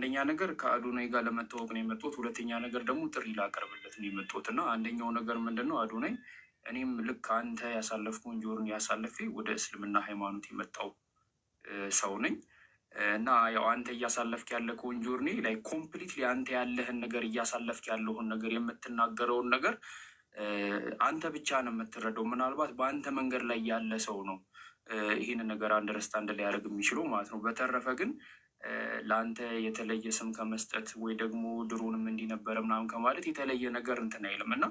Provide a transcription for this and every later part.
አንደኛ ነገር ከአዶናይ ጋር ለመታወቅ ነው የመጣሁት። ሁለተኛ ነገር ደግሞ ጥሪ ላቀርብለት ነው የመጣሁት እና አንደኛው ነገር ምንድን ነው አዶናይ፣ እኔም ልክ አንተ ያሳለፍከውን ጆርኒ ያሳለፌ ወደ እስልምና ሃይማኖት የመጣው ሰው ነኝ እና ያው አንተ እያሳለፍክ ያለከውን ጆርኒ ላይ ኮምፕሊትሊ አንተ ያለህን ነገር እያሳለፍክ ያለውን ነገር የምትናገረውን ነገር አንተ ብቻ ነው የምትረዳው። ምናልባት በአንተ መንገድ ላይ ያለ ሰው ነው ይህንን ነገር አንደርስታንድ ሊያደርግ የሚችለው ማለት ነው። በተረፈ ግን ለአንተ የተለየ ስም ከመስጠት ወይ ደግሞ ድሮንም እንዲነበረ ምናምን ከማለት የተለየ ነገር እንትን አይልም እና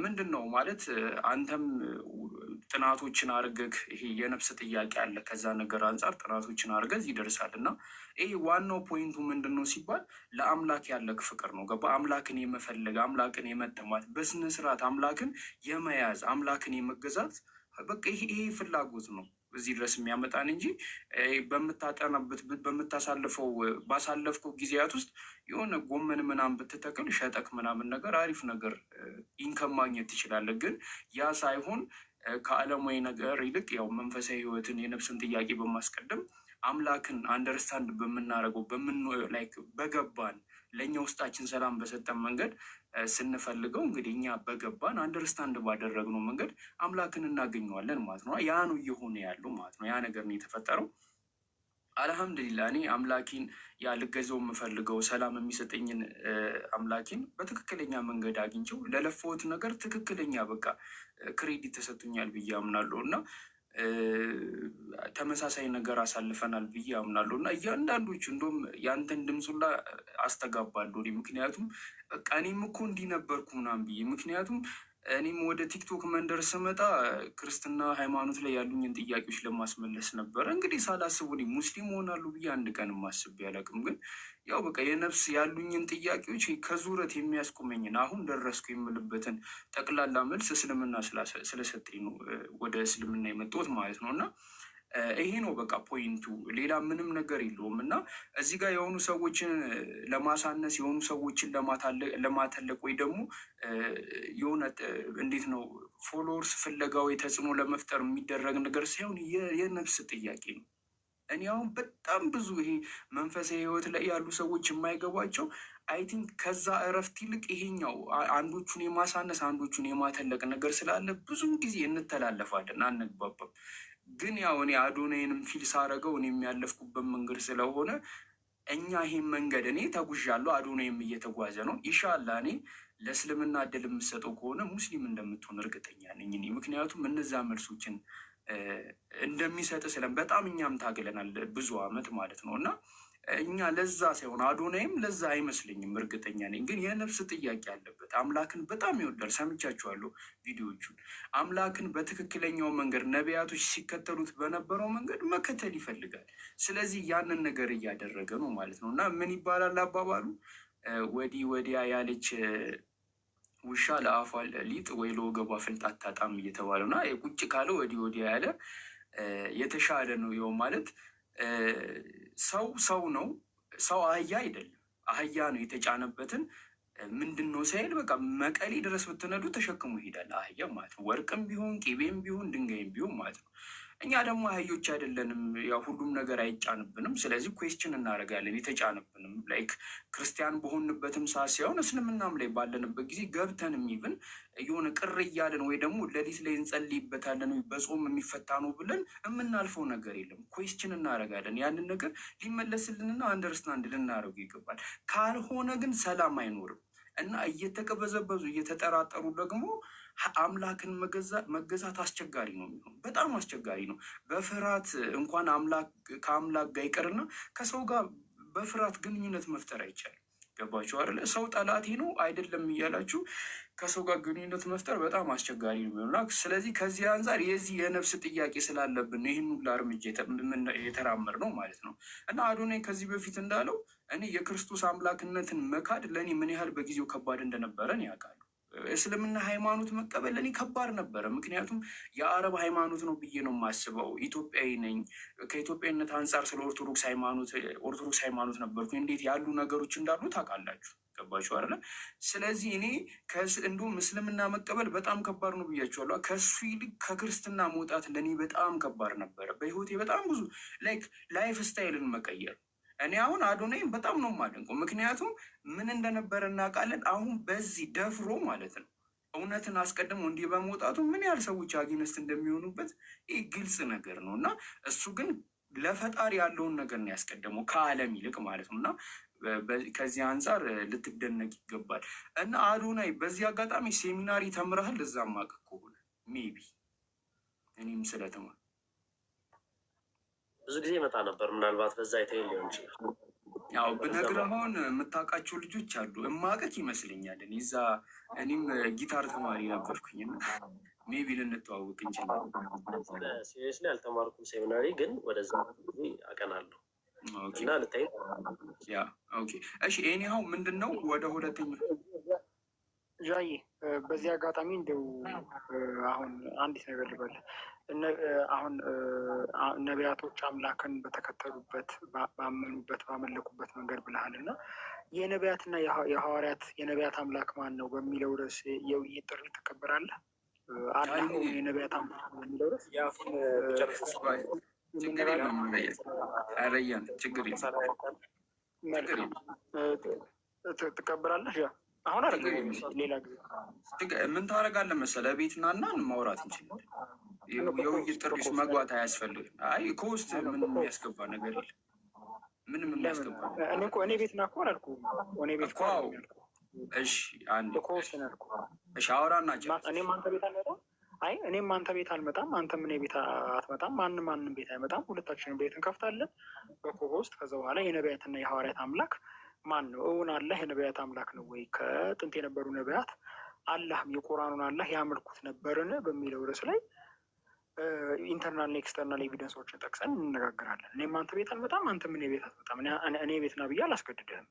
ምንድን ነው ማለት አንተም ጥናቶችን አድርገህ ይሄ የነፍስ ጥያቄ አለ። ከዛ ነገር አንጻር ጥናቶችን አድርገህ ይደርሳል እና ይሄ ዋናው ፖይንቱ ምንድን ነው ሲባል ለአምላክ ያለክ ፍቅር ነው። ገባ? አምላክን የመፈለግ አምላክን የመጠማት በስነ ስርዓት አምላክን የመያዝ አምላክን የመገዛት በቃ ይሄ ፍላጎት ነው እዚህ ድረስ የሚያመጣን እንጂ በምታጠናበት በምታሳልፈው ባሳለፍከው ጊዜያት ውስጥ የሆነ ጎመን ምናምን ብትተክል ሸጠክ ምናምን ነገር አሪፍ ነገር ኢንከም ማግኘት ትችላለህ። ግን ያ ሳይሆን ከዓለማዊ ነገር ይልቅ ያው መንፈሳዊ ህይወትን የነፍስን ጥያቄ በማስቀደም አምላክን አንደርስታንድ በምናደርገው በገባን ለእኛ ውስጣችን ሰላም በሰጠን መንገድ ስንፈልገው እንግዲህ እኛ በገባን አንደርስታንድ ባደረግነው መንገድ አምላክን እናገኘዋለን ማለት ነው። ያ ነው እየሆነ ያለው ማለት ነው። ያ ነገር ነው የተፈጠረው። አልሐምዱሊላ እኔ አምላኪን ያ ልገዛው የምፈልገው ሰላም የሚሰጠኝን አምላኪን በትክክለኛ መንገድ አግኝቼው ለለፈውት ነገር ትክክለኛ በቃ ክሬዲት ተሰጥቶኛል ብዬ አምናለሁ እና ተመሳሳይ ነገር አሳልፈናል ብዬ አምናለሁ እና እያንዳንዶቹ እንደውም ያንተን ድምፁላ አስተጋባለሁ። ምክንያቱም በቃ እኔም እኮ እንዲህ ነበርኩ ምናምን ብዬ ምክንያቱም እኔም ወደ ቲክቶክ መንደር ስመጣ ክርስትና ሃይማኖት ላይ ያሉኝን ጥያቄዎች ለማስመለስ ነበረ። እንግዲህ ሳላስቡ እኔ ሙስሊም ሆናሉ ብዬ አንድ ቀን ማስቤ አላውቅም። ግን ያው በቃ የነፍስ ያሉኝን ጥያቄዎች ከዙረት የሚያስቆመኝን አሁን ደረስኩ የምልበትን ጠቅላላ መልስ እስልምና ስለሰጠኝ ነው ወደ እስልምና የመጣሁት ማለት ነው እና ይሄ ነው በቃ ፖይንቱ። ሌላ ምንም ነገር የለውም እና እዚህ ጋር የሆኑ ሰዎችን ለማሳነስ የሆኑ ሰዎችን ለማተለቅ ወይ ደግሞ የሆነ እንዴት ነው ፎሎወርስ ፍለጋዊ ተጽዕኖ ለመፍጠር የሚደረግ ነገር ሳይሆን የነፍስ ጥያቄ ነው። እኔ አሁን በጣም ብዙ ይሄ መንፈሳዊ ህይወት ላይ ያሉ ሰዎች የማይገባቸው አይ ቲንክ ከዛ እረፍት ይልቅ ይሄኛው አንዶቹን የማሳነስ አንዶቹን የማተለቅ ነገር ስላለ ብዙም ጊዜ እንተላለፋለን፣ አንግባባም። ግን ያው እኔ አዶናይንም ፊል ሳረገው እኔ የሚያለፍኩበት መንገድ ስለሆነ እኛ ይሄን መንገድ እኔ ተጉዣለሁ፣ አዶናይም እየተጓዘ ነው። ኢንሻላህ እኔ ለእስልምና እድል የምሰጠው ከሆነ ሙስሊም እንደምትሆን እርግጠኛ ነኝ እኔ። ምክንያቱም እነዛ መልሶችን እንደሚሰጥ በጣም እኛም ታግለናል ብዙ አመት ማለት ነው እና እኛ ለዛ ሳይሆን አዶናይም ለዛ አይመስለኝም እርግጠኛ ነኝ። ግን የነፍስ ጥያቄ አለበት። አምላክን በጣም ይወዳል። ሰምቻችኋለሁ ቪዲዮዎቹን። አምላክን በትክክለኛው መንገድ ነቢያቶች ሲከተሉት በነበረው መንገድ መከተል ይፈልጋል። ስለዚህ ያንን ነገር እያደረገ ነው ማለት ነው እና ምን ይባላል አባባሉ ወዲህ ወዲያ ያለች ውሻ ለአፏ ሊጥ ወይ ለወገቧ ፍልጥ አታጣም እየተባለው እና ቁጭ ካለ ወዲህ ወዲያ ያለ የተሻለ ነው። ይኸው ማለት ሰው ነው። ሰው አህያ አይደለም። አህያ ነው የተጫነበትን ምንድን ነው ሳይል በቃ መቀሌ ድረስ ብትነዱ ተሸክሞ ይሄዳል አህያ ማለት ነው። ወርቅም ቢሆን ቄቤም ቢሆን ድንጋይም ቢሆን ማለት ነው። እኛ ደግሞ አህዮች አይደለንም። ያው ሁሉም ነገር አይጫንብንም። ስለዚህ ኩዌስችን እናደርጋለን የተጫንብንም ላይክ ክርስቲያን በሆንበትም ሰዓት ሳይሆን እስልምናም ላይ ባለንበት ጊዜ ገብተንም ይብን የሆነ ቅር እያለን ወይ ደግሞ ሌሊት ላይ እንጸልይበታለን ወይ በጾም የሚፈታ ነው ብለን የምናልፈው ነገር የለም። ኩዌስችን እናደርጋለን። ያንን ነገር ሊመለስልንና አንደርስታንድ ልናደርጉ ይገባል። ካልሆነ ግን ሰላም አይኖርም እና እየተቀበዘበዙ እየተጠራጠሩ ደግሞ አምላክን መገዛት አስቸጋሪ ነው የሚሆነው። በጣም አስቸጋሪ ነው። በፍርሃት እንኳን ከአምላክ ጋር ይቀርና ከሰው ጋር በፍርሃት ግንኙነት መፍጠር አይቻልም። ገባችሁ አይደለ? ሰው ጠላቴ ነው አይደለም እያላችሁ ከሰው ጋር ግንኙነት መፍጠር በጣም አስቸጋሪ ነው የሚሆንና ስለዚህ ከዚህ አንጻር የዚህ የነፍስ ጥያቄ ስላለብን ይህን ሁላ እርምጃ የተራመድ ነው ማለት ነው እና አዶናይ ከዚህ በፊት እንዳለው እኔ የክርስቶስ አምላክነትን መካድ ለእኔ ምን ያህል በጊዜው ከባድ እንደነበረን ያውቃሉ። እስልምና ሃይማኖት መቀበል ለእኔ ከባድ ነበረ። ምክንያቱም የአረብ ሃይማኖት ነው ብዬ ነው የማስበው። ኢትዮጵያዊ ነኝ። ከኢትዮጵያዊነት አንጻር ስለ ኦርቶዶክስ ሃይማኖት ነበርኩ። እንዴት ያሉ ነገሮች እንዳሉ ታውቃላችሁ። ገባችሁ አይደለ? ስለዚህ እኔ እንዲሁም እስልምና መቀበል በጣም ከባድ ነው ብያችኋለሁ። ከሱ ይልቅ ከክርስትና መውጣት ለእኔ በጣም ከባድ ነበረ። በህይወቴ በጣም ብዙ ላይፍ ስታይልን መቀየር እኔ አሁን አዶናይን በጣም ነው የማደንቀው፣ ምክንያቱም ምን እንደነበረ እናውቃለን። አሁን በዚህ ደፍሮ ማለት ነው እውነትን አስቀድሞ እንዲህ በመውጣቱ ምን ያህል ሰዎች አጌነስት እንደሚሆኑበት ይህ ግልጽ ነገር ነው። እና እሱ ግን ለፈጣሪ ያለውን ነገር ነው ያስቀደመው ከዓለም ይልቅ ማለት ነው። እና ከዚህ አንጻር ልትደነቅ ይገባል። እና አዶናይ በዚህ አጋጣሚ ሴሚናሪ ተምረሃል? እዛም ማቅ ከሆነ ሜቢ እኔም ስለተማር ብዙ ጊዜ ይመጣ ነበር። ምናልባት በዛ አይተኸኝ ሊሆን ይችላል። ያው ብነግርህ አሁን የምታውቃቸው ልጆች አሉ እማቀቅ ይመስለኛል። እዛ እኔም ጊታር ተማሪ ነበርኩኝ እና ሜቢ ልንተዋወቅ እንችላለን። ሲሪየስሊ አልተማርኩም ሴሚናሪ፣ ግን ወደዛ አቀናለሁ እና ልታይ። ያ ኦኬ እሺ። ኤኒሃው ምንድን ነው ወደ ሁለተኛ ዣዬ በዚህ አጋጣሚ እንደው አሁን አንዲት ነገር ልበል። አሁን ነቢያቶች አምላክን በተከተሉበት ባመኑበት ባመለኩበት መንገድ ብልሃል እና የነቢያትና የሐዋርያት የነቢያት አምላክ ማን ነው በሚለው ርዕስ የውይይት ጥሪ ትቀበላለህ? የነቢያት አምላክ በሚለው ርዕስ ትቀበላለህ? አሁን አረ ሌላ ጊዜ ምን ታደርጋለህ መሰለህ? ቤት ናና ማውራት እንችላለን። የውይይት ጥሪ ውስጥ መግባት አያስፈልግም። አይ ከውስጥ ምንም የሚያስገባ ነገር የለም። ምንም የሚያስገባ እኔ ቤት ና እኮ አላልኩም። እኔ ቤት እኮ እሺ፣ አንድ ከውስጥ ነው ያልኩህ። እሺ፣ አውራና እኔም አንተ ቤት አልመጣም። አይ እኔም አንተ ቤት አልመጣም፣ አንተም እኔ ቤት አትመጣም። ማንም ቤት አይመጣም። ሁለታችንም ቤት እንከፍታለን በኮሆስት። ከዛ በኋላ የነቢያትና የሐዋርያት አምላክ ማን ነው? እውን አላህ የነቢያት አምላክ ነው ወይ? ከጥንት የነበሩ ነቢያት አላህም የቁርአኑን አላህ ያመልኩት ነበርን በሚለው ርዕስ ላይ ኢንተርናልና ኤክስተርናል ኤቪደንሶችን ጠቅሰን እንነጋገራለን። እኔም አንተ ቤት አልመጣም፣ አንተም እኔ ቤት አትመጣም። እኔ ቤት ና ብዬ አላስገድድህም።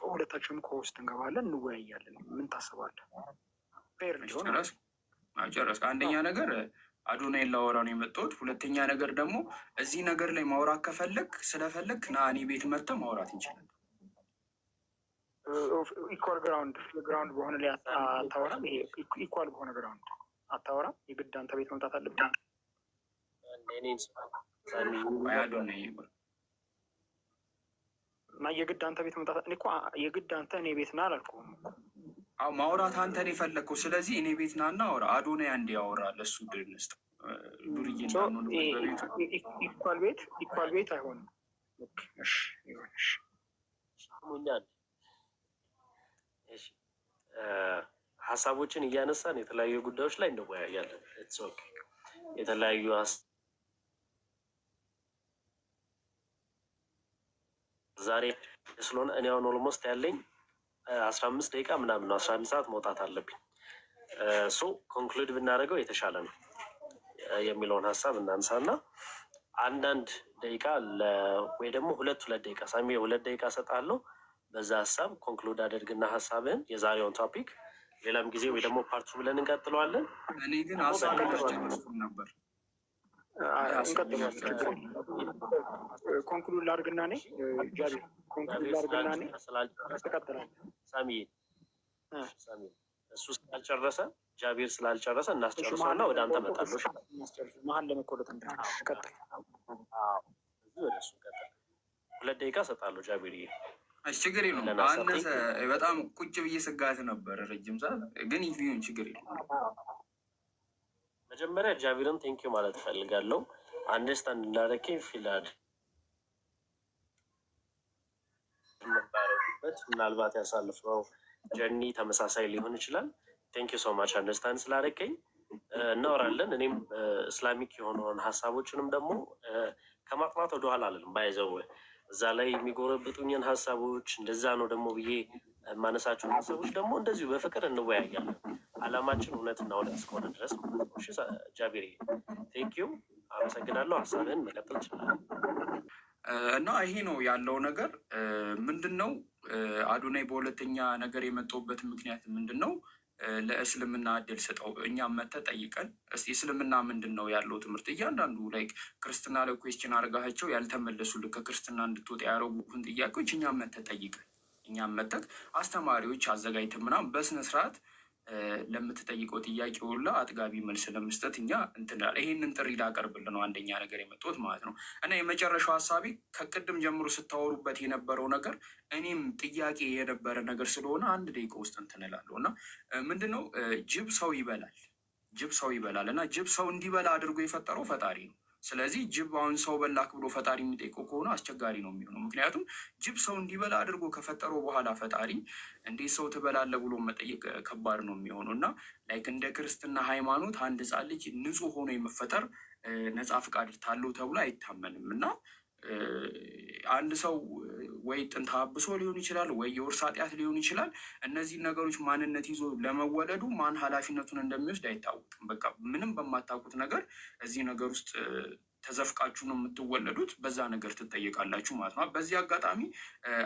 ሁለታችንም ከውስጥ እንገባለን፣ እንወያያለን። ምን ታስባለህ? ፌር እንዲሆን ጨረስ። አንደኛ ነገር አዶናይን ላወራ ነው የመጣሁት። ሁለተኛ ነገር ደግሞ እዚህ ነገር ላይ ማውራት ከፈለግ ስለፈለግ ና እኔ ቤት መጥተህ ማውራት እንችላለን። ኢኳል ግራውንድ በሆነ ላይ አታወራም? ይሄ ኢኳል በሆነ ግራውንድ አታወራም? የግድ አንተ ቤት መምጣት አለብን? እና የግድ አንተ ቤት መምጣት እኮ የግድ አንተ እኔ ቤት ና አላልኩም። ማውራት አንተን የፈለግከው። ስለዚህ እኔ ቤት ና እና አውራ። አዶናይ አንዴ ያወራ ለሱ ድል ንስጥ። ዱርዬ ኢኳል ቤት አይሆንም። ይሆንሽ ሀሳቦችን እያነሳን የተለያዩ ጉዳዮች ላይ እንወያያለን። የተለያዩ ዛሬ ስለሆነ እኔ አሁን ኦልሞስት ያለኝ 15 ደቂቃ ምናምን ነው። 11 ሰዓት መውጣት አለብኝ። ኮንክሉድ ብናደርገው የተሻለ ነው የሚለውን ሀሳብ እናንሳና አንዳንድ ደቂቃ ወይ ደግሞ ሁለት ደቂቃ ሳሚ 2 ደቂቃ ሰጣለሁ። በዛ ሀሳብ ኮንክሉድ አድርግና ሀሳብህን የዛሬውን ቶፒክ ሌላም ጊዜ ወይ ደግሞ ፓርቱ ብለን እንቀጥለዋለን። እኔ ግን ሀሳብ ነበር ኮንክሉድ ላድርግና እኔ ጃቢ ኮንክሉድ ላድርግና እኔ ተቀጥላል። ሳሚ እሱ ስላልጨረሰ ጃቢር ስላልጨረሰ እናስጨርሰውና ወደ አንተ መጣለሁ። መሀል ለመቆለጥ ቀጥል። ወደ እሱ ቀጥል። 2 ደቂቃ ሰጣለሁ ጃቢር። ችግር የለውም። አነሰ በጣም ቁጭ ብዬ ስጋት ነበር ረጅም ሰዓት፣ ግን ይሁን ችግር የለውም። መጀመሪያ ጃቢርን ቴንኪው ማለት እፈልጋለሁ። አንደርስታንድ እንዳደረከኝ ፊላድ ምናልባት ያሳልፍነው ጀርኒ ተመሳሳይ ሊሆን ይችላል። ቴንኪው ሶ ማች አንደርስታንድ ስላደረከኝ። እናወራለን። እኔም እስላሚክ የሆነውን ሀሳቦችንም ደግሞ ከማጥናት ወደኋላ አለንም ባይዘው እዛ ላይ የሚጎረብጡኝን ሀሳቦች እንደዛ ነው ደግሞ ብዬ የማነሳቸውን ሀሳቦች ደግሞ እንደዚሁ በፍቅር እንወያያለን። አላማችን እውነትና እውነት እስከሆነ ድረስ ጃቢር ቴንኪው፣ አመሰግናለሁ። ሀሳብህን መቀጠል ይችላል። እና ይሄ ነው ያለው ነገር። ምንድን ነው አዶናይ በሁለተኛ ነገር የመጣሁበት ምክንያት ምንድን ነው? ለእስልምና እድል ስጠው። እኛም መተህ ጠይቀን እስኪ እስልምና ምንድን ነው ያለው ትምህርት፣ እያንዳንዱ ላይ ክርስትና ላይ ኩዌስችን አድርጋቸው ያልተመለሱልህ ከክርስትና እንድትወጣ ያደረጉህን ጥያቄዎች እኛም መተህ ጠይቀን፣ እኛም መተህ አስተማሪዎች አዘጋጅተን ምናምን በስነስርዓት ለምትጠይቀው ጥያቄ ሁላ አጥጋቢ መልስ ለመስጠት እኛ ይህንን ጥሪ ላቀርብል ነው አንደኛ ነገር የመጣሁት ማለት ነው። እና የመጨረሻው ሀሳቤ ከቅድም ጀምሮ ስታወሩበት የነበረው ነገር እኔም ጥያቄ የነበረ ነገር ስለሆነ አንድ ደቂቃ ውስጥ እንትን እላለሁ እና ምንድነው ጅብ ሰው ይበላል። ጅብ ሰው ይበላል እና ጅብ ሰው እንዲበላ አድርጎ የፈጠረው ፈጣሪ ነው። ስለዚህ ጅብ አሁን ሰው በላክ ብሎ ፈጣሪ የሚጠይቀው ከሆነ አስቸጋሪ ነው የሚሆነው። ምክንያቱም ጅብ ሰው እንዲበላ አድርጎ ከፈጠረው በኋላ ፈጣሪ እንዴት ሰው ትበላለህ ብሎ መጠየቅ ከባድ ነው የሚሆነው እና ላይክ እንደ ክርስትና ሃይማኖት አንድ ሕፃን ልጅ ንጹሕ ሆኖ የመፈጠር ነፃ ፍቃድ ታለው ተብሎ አይታመንም እና አንድ ሰው ወይ ጥንተ አብሶ ሊሆን ይችላል፣ ወይ የውርስ ኃጢአት ሊሆን ይችላል። እነዚህ ነገሮች ማንነት ይዞ ለመወለዱ ማን ኃላፊነቱን እንደሚወስድ አይታወቅም። በቃ ምንም በማታውቁት ነገር እዚህ ነገር ውስጥ ተዘፍቃችሁ ነው የምትወለዱት፣ በዛ ነገር ትጠየቃላችሁ ማለት ነው። በዚህ አጋጣሚ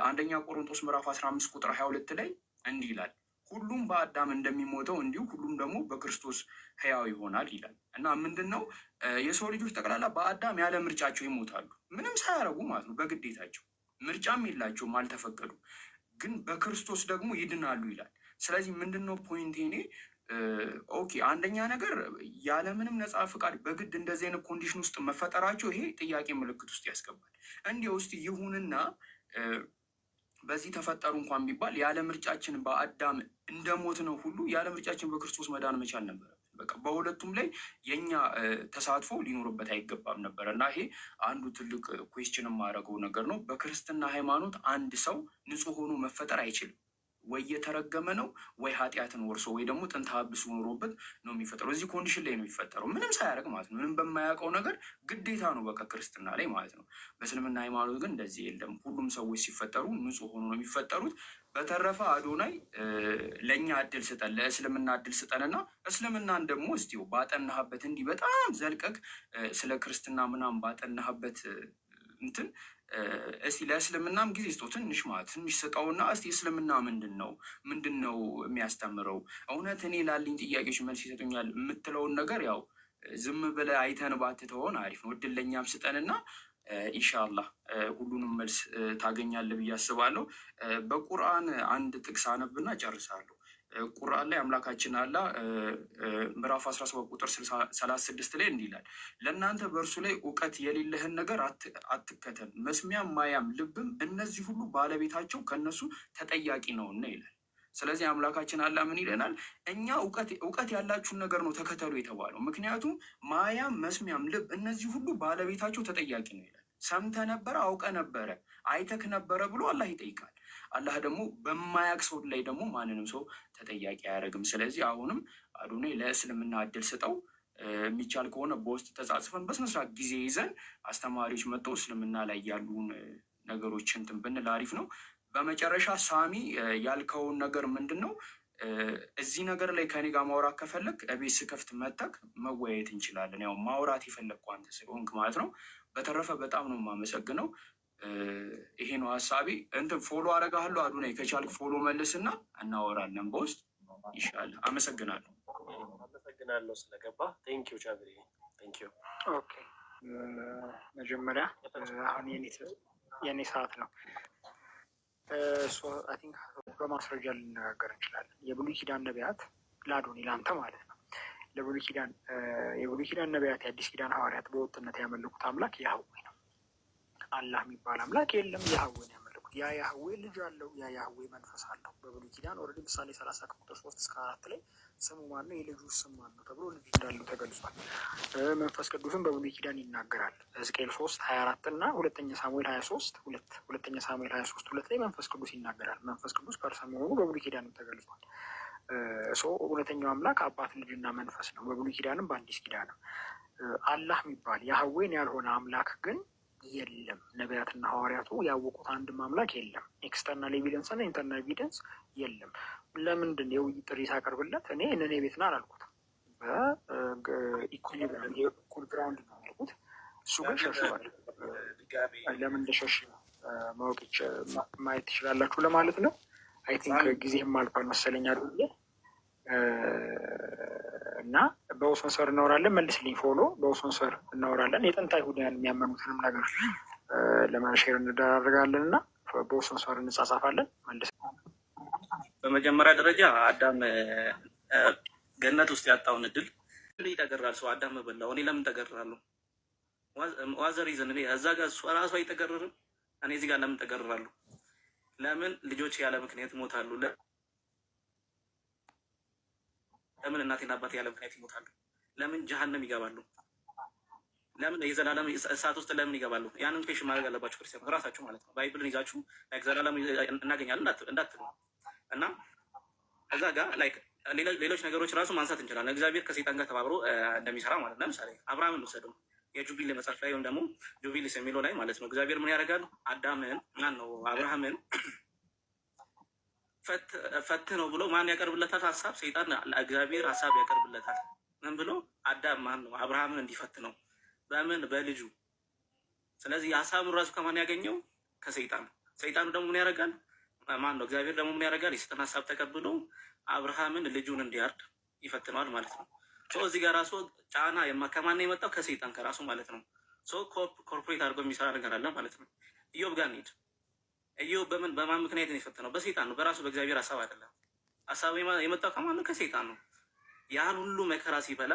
አንደኛ ቆሮንቶስ ምዕራፍ 15 ቁጥር 22 ላይ እንዲህ ይላል፣ ሁሉም በአዳም እንደሚሞተው እንዲሁ ሁሉም ደግሞ በክርስቶስ ሕያው ይሆናል ይላል እና ምንድን ነው የሰው ልጆች ጠቅላላ በአዳም ያለ ምርጫቸው ይሞታሉ፣ ምንም ሳያረጉ ማለት ነው። በግዴታቸው ምርጫም የላቸውም፣ አልተፈቀዱ፣ ግን በክርስቶስ ደግሞ ይድናሉ ይላል። ስለዚህ ምንድን ነው ፖይንቴ እኔ ኦኬ፣ አንደኛ ነገር ያለምንም ነፃ ፍቃድ በግድ እንደዚህ አይነት ኮንዲሽን ውስጥ መፈጠራቸው ይሄ ጥያቄ ምልክት ውስጥ ያስገባል። እንዲህ ውስጥ ይሁንና በዚህ ተፈጠሩ እንኳን ቢባል ያለ ምርጫችን በአዳም እንደሞት ነው ሁሉ ያለ ምርጫችን በክርስቶስ መዳን መቻል ነበረ። በቃ በሁለቱም ላይ የኛ ተሳትፎ ሊኖርበት አይገባም ነበረ እና ይሄ አንዱ ትልቅ ኩዌስችን የማደርገው ነገር ነው። በክርስትና ሃይማኖት አንድ ሰው ንጹሕ ሆኖ መፈጠር አይችልም። ወይ የተረገመ ነው ወይ ኃጢአትን ወርሶ ወይ ደግሞ ጥንተ አብሶ ኖሮበት ነው የሚፈጠረው። እዚህ ኮንዲሽን ላይ ነው የሚፈጠረው ምንም ሳያደርግ ማለት ነው። ምንም በማያውቀው ነገር ግዴታ ነው በቃ ክርስትና ላይ ማለት ነው። በእስልምና ሃይማኖት ግን እንደዚህ የለም። ሁሉም ሰዎች ሲፈጠሩ ንጹሕ ሆኖ ነው የሚፈጠሩት። በተረፈ አዶናይ ለእኛ እድል ስጠን፣ ለእስልምና እድል ስጠንና እስልምናን ደግሞ እስቲው ባጠናህበት እንዲህ በጣም ዘልቀቅ ስለ ክርስትና ምናምን ባጠናህበት እንትን እስቲ ለእስልምናም ጊዜ ስጠው ትንሽ ማለት ትንሽ ስጠውና እስቲ እስልምና ምንድን ነው የሚያስተምረው? እውነት እኔ ላልኝ ጥያቄዎች መልስ ይሰጡኛል የምትለውን ነገር ያው ዝም ብለህ አይተን ባትተውን አሪፍ ነው። እድል ለእኛም ስጠንና ኢንሻላህ ሁሉንም መልስ ታገኛለህ ብዬ አስባለሁ። በቁርአን አንድ ጥቅስ አነብና ጨርሳለሁ። ቁርአን ላይ አምላካችን አላህ ምዕራፍ 17 ቁጥር 36 ላይ እንዲህ ይላል፣ ለእናንተ በእርሱ ላይ እውቀት የሌለህን ነገር አትከተል፣ መስሚያም ማያም ልብም እነዚህ ሁሉ ባለቤታቸው ከእነሱ ተጠያቂ ነውና ይላል። ስለዚህ አምላካችን አላህ ምን ይለናል? እኛ እውቀት ያላችሁን ነገር ነው ተከተሉ የተባለው። ምክንያቱም ማያም መስሚያም ልብ እነዚህ ሁሉ ባለቤታቸው ተጠያቂ ነው ይላል። ሰምተ ነበረ፣ አውቀ ነበረ፣ አይተክ ነበረ ብሎ አላህ ይጠይቃል። አላህ ደግሞ በማያውቅ ሰው ላይ ደግሞ ማንንም ሰው ተጠያቂ አያደርግም። ስለዚህ አሁንም አዶናይ ለእስልምና እድል ስጠው። የሚቻል ከሆነ በውስጥ ተጻጽፈን በስነስርዓት ጊዜ ይዘን አስተማሪዎች መጥተው እስልምና ላይ ያሉን ነገሮች እንትን ብንል አሪፍ ነው። በመጨረሻ ሳሚ ያልከውን ነገር ምንድን ነው? እዚህ ነገር ላይ ከኔ ጋር ማውራት ከፈለግ እቤት ስከፍት መጠቅ መወያየት እንችላለን። ያው ማውራት የፈለግኩ አንተ ስለሆንክ ማለት ነው። በተረፈ በጣም ነው የማመሰግነው። ይሄ ነው ሀሳቤ። እንትን ፎሎ አደርግሃለሁ አዶናይ፣ ከቻልክ ፎሎ መልስና እናወራለን በውስጥ ይሻላል። አመሰግናለሁ። አመሰግናለሁ ስለገባ። ቴንኪው ቻብሪ፣ ቴንኪው። ኦኬ፣ መጀመሪያ አሁን የኔ ሰዓት ነው። አይ ቲንክ በማስረጃ ልነጋገር እንችላለን። የብሉይ ኪዳን ነቢያት ለአዶናይ ለአንተ ማለት ነው የብሉይ ኪዳን ነቢያት የአዲስ ኪዳን ሐዋርያት በወጥነት ያመለኩት አምላክ ያህዌ ነው። አላህ የሚባል አምላክ የለም። ያህዌን ያመለኩት። ያ ያህዌ ልጅ አለው። ያ ያህዌ መንፈስ አለው። በብሉይ ኪዳን ኦልሬዲ ምሳሌ 30 ቁጥር 3-4 ላይ ስሙ ማን ነው፣ የልጁ ስም ማን ነው ተብሎ ልጅ እንዳለው ተገልጿል። መንፈስ ቅዱስን በብሉይ ኪዳን ይናገራል። ሕዝቅኤል 3:24 እና ሁለተኛ ሳሙኤል 23:2 ላይ መንፈስ ቅዱስ ይናገራል። መንፈስ ቅዱስ ፐርሰን መሆኑ በብሉይ ኪዳንም ተገልጿል። እውነተኛው አምላክ አባት ልጅና መንፈስ ነው፣ በብሉይ ኪዳንም በአዲስ ኪዳንም። አላህ የሚባል ያህዌን ያልሆነ አምላክ ግን የለም። ነቢያትና ሐዋርያቱ ያወቁት አንድም አምላክ የለም። ኤክስተርናል ኤቪደንስ እና ኢንተርናል ኤቪደንስ የለም። ለምንድን የውይይት ጥሪ ሳቀርብለት እኔ ቤት ና አላልኩትም። በኢኩል ግራውንድ ነው ያልኩት። እሱ ግን ሸሽቷል። ለምን እንደሸሽ ማየት ትችላላችሁ ለማለት ነው። አይ ቲንክ ጊዜህም አልቋል መሰለኝ አይደል? እና በወሰንሰር እናወራለን። መልስልኝ ፎሎ። በወሰንሰር እናወራለን። የጥንት አይሁዳውያን የሚያመኑትንም ነገር ለማሼር እንደራረጋለን እና በወሰንሰር እንጻጻፋለን። መልስ። በመጀመሪያ ደረጃ አዳም ገነት ውስጥ ያጣውን እድል ይጠገራል። ሰው አዳም በላው። እኔ ለምን ተገርራለሁ? ዋዘሪዝን እኔ እዛ ጋር እሱ ራሱ አይተገርርም። እኔ እዚህ ጋር ለምን ተገርራለሁ? ለምን ልጆች ያለ ምክንያት ይሞታሉ? ለምን እናቴና አባቴ ያለ ምክንያት ይሞታሉ? ለምን ጀሀነም ይገባሉ? ለምን የዘላለም እሳት ውስጥ ለምን ይገባሉ? ያንን ፔሽ ማድረግ አለባችሁ ክርስቲያኖች ራሳችሁ ማለት ነው። ባይብልን ይዛችሁ ላይክ ዘላለም እናገኛለን እንዳትሉ እና እዛ ጋር ላይክ ሌሎች ነገሮች ራሱ ማንሳት እንችላለን። እግዚአብሔር ከሰይጣን ጋር ተባብሮ እንደሚሰራ ማለት ነው። ለምሳሌ አብርሃምን ወሰደው የጁቢሊ መጽሐፍ ላይ ወይም ደግሞ ጁቢሊስ የሚለው ላይ ማለት ነው። እግዚአብሔር ምን ያደርጋል? አዳምን ማን ነው አብርሃምን ፈት ነው ብሎ ማን ያቀርብለታል? ሀሳብ ሰይጣን እግዚአብሔር ሀሳብ ያቀርብለታል። ምን ብሎ? አዳም ማን ነው አብርሃምን እንዲፈት ነው። በምን? በልጁ። ስለዚህ ሀሳቡን ራሱ ከማን ያገኘው? ከሰይጣን። ሰይጣኑ ደግሞ ምን ያደርጋል? ማን ነው? እግዚአብሔር ደግሞ ምን ያደርጋል? የሰይጣን ሀሳብ ተቀብሎ አብርሃምን ልጁን እንዲያርድ ይፈትነዋል ማለት ነው። እዚህ ጋር ራሱ ጫና ከማን የመጣው? ከሰይጣን ከራሱ ማለት ነው። ኮርፖሬት አድርጎ የሚሰራ ነገር አለ ማለት ነው። ኢዮብ ጋር እንሂድ። ኢዮብ በማን ምክንያት ነው የፈተነው? በሰይጣን ነው፣ በራሱ በእግዚአብሔር ሀሳብ አይደለም። ሀሳቡ የመጣው ከማን ነው? ከሰይጣን ነው። ያን ሁሉ መከራ ሲበላ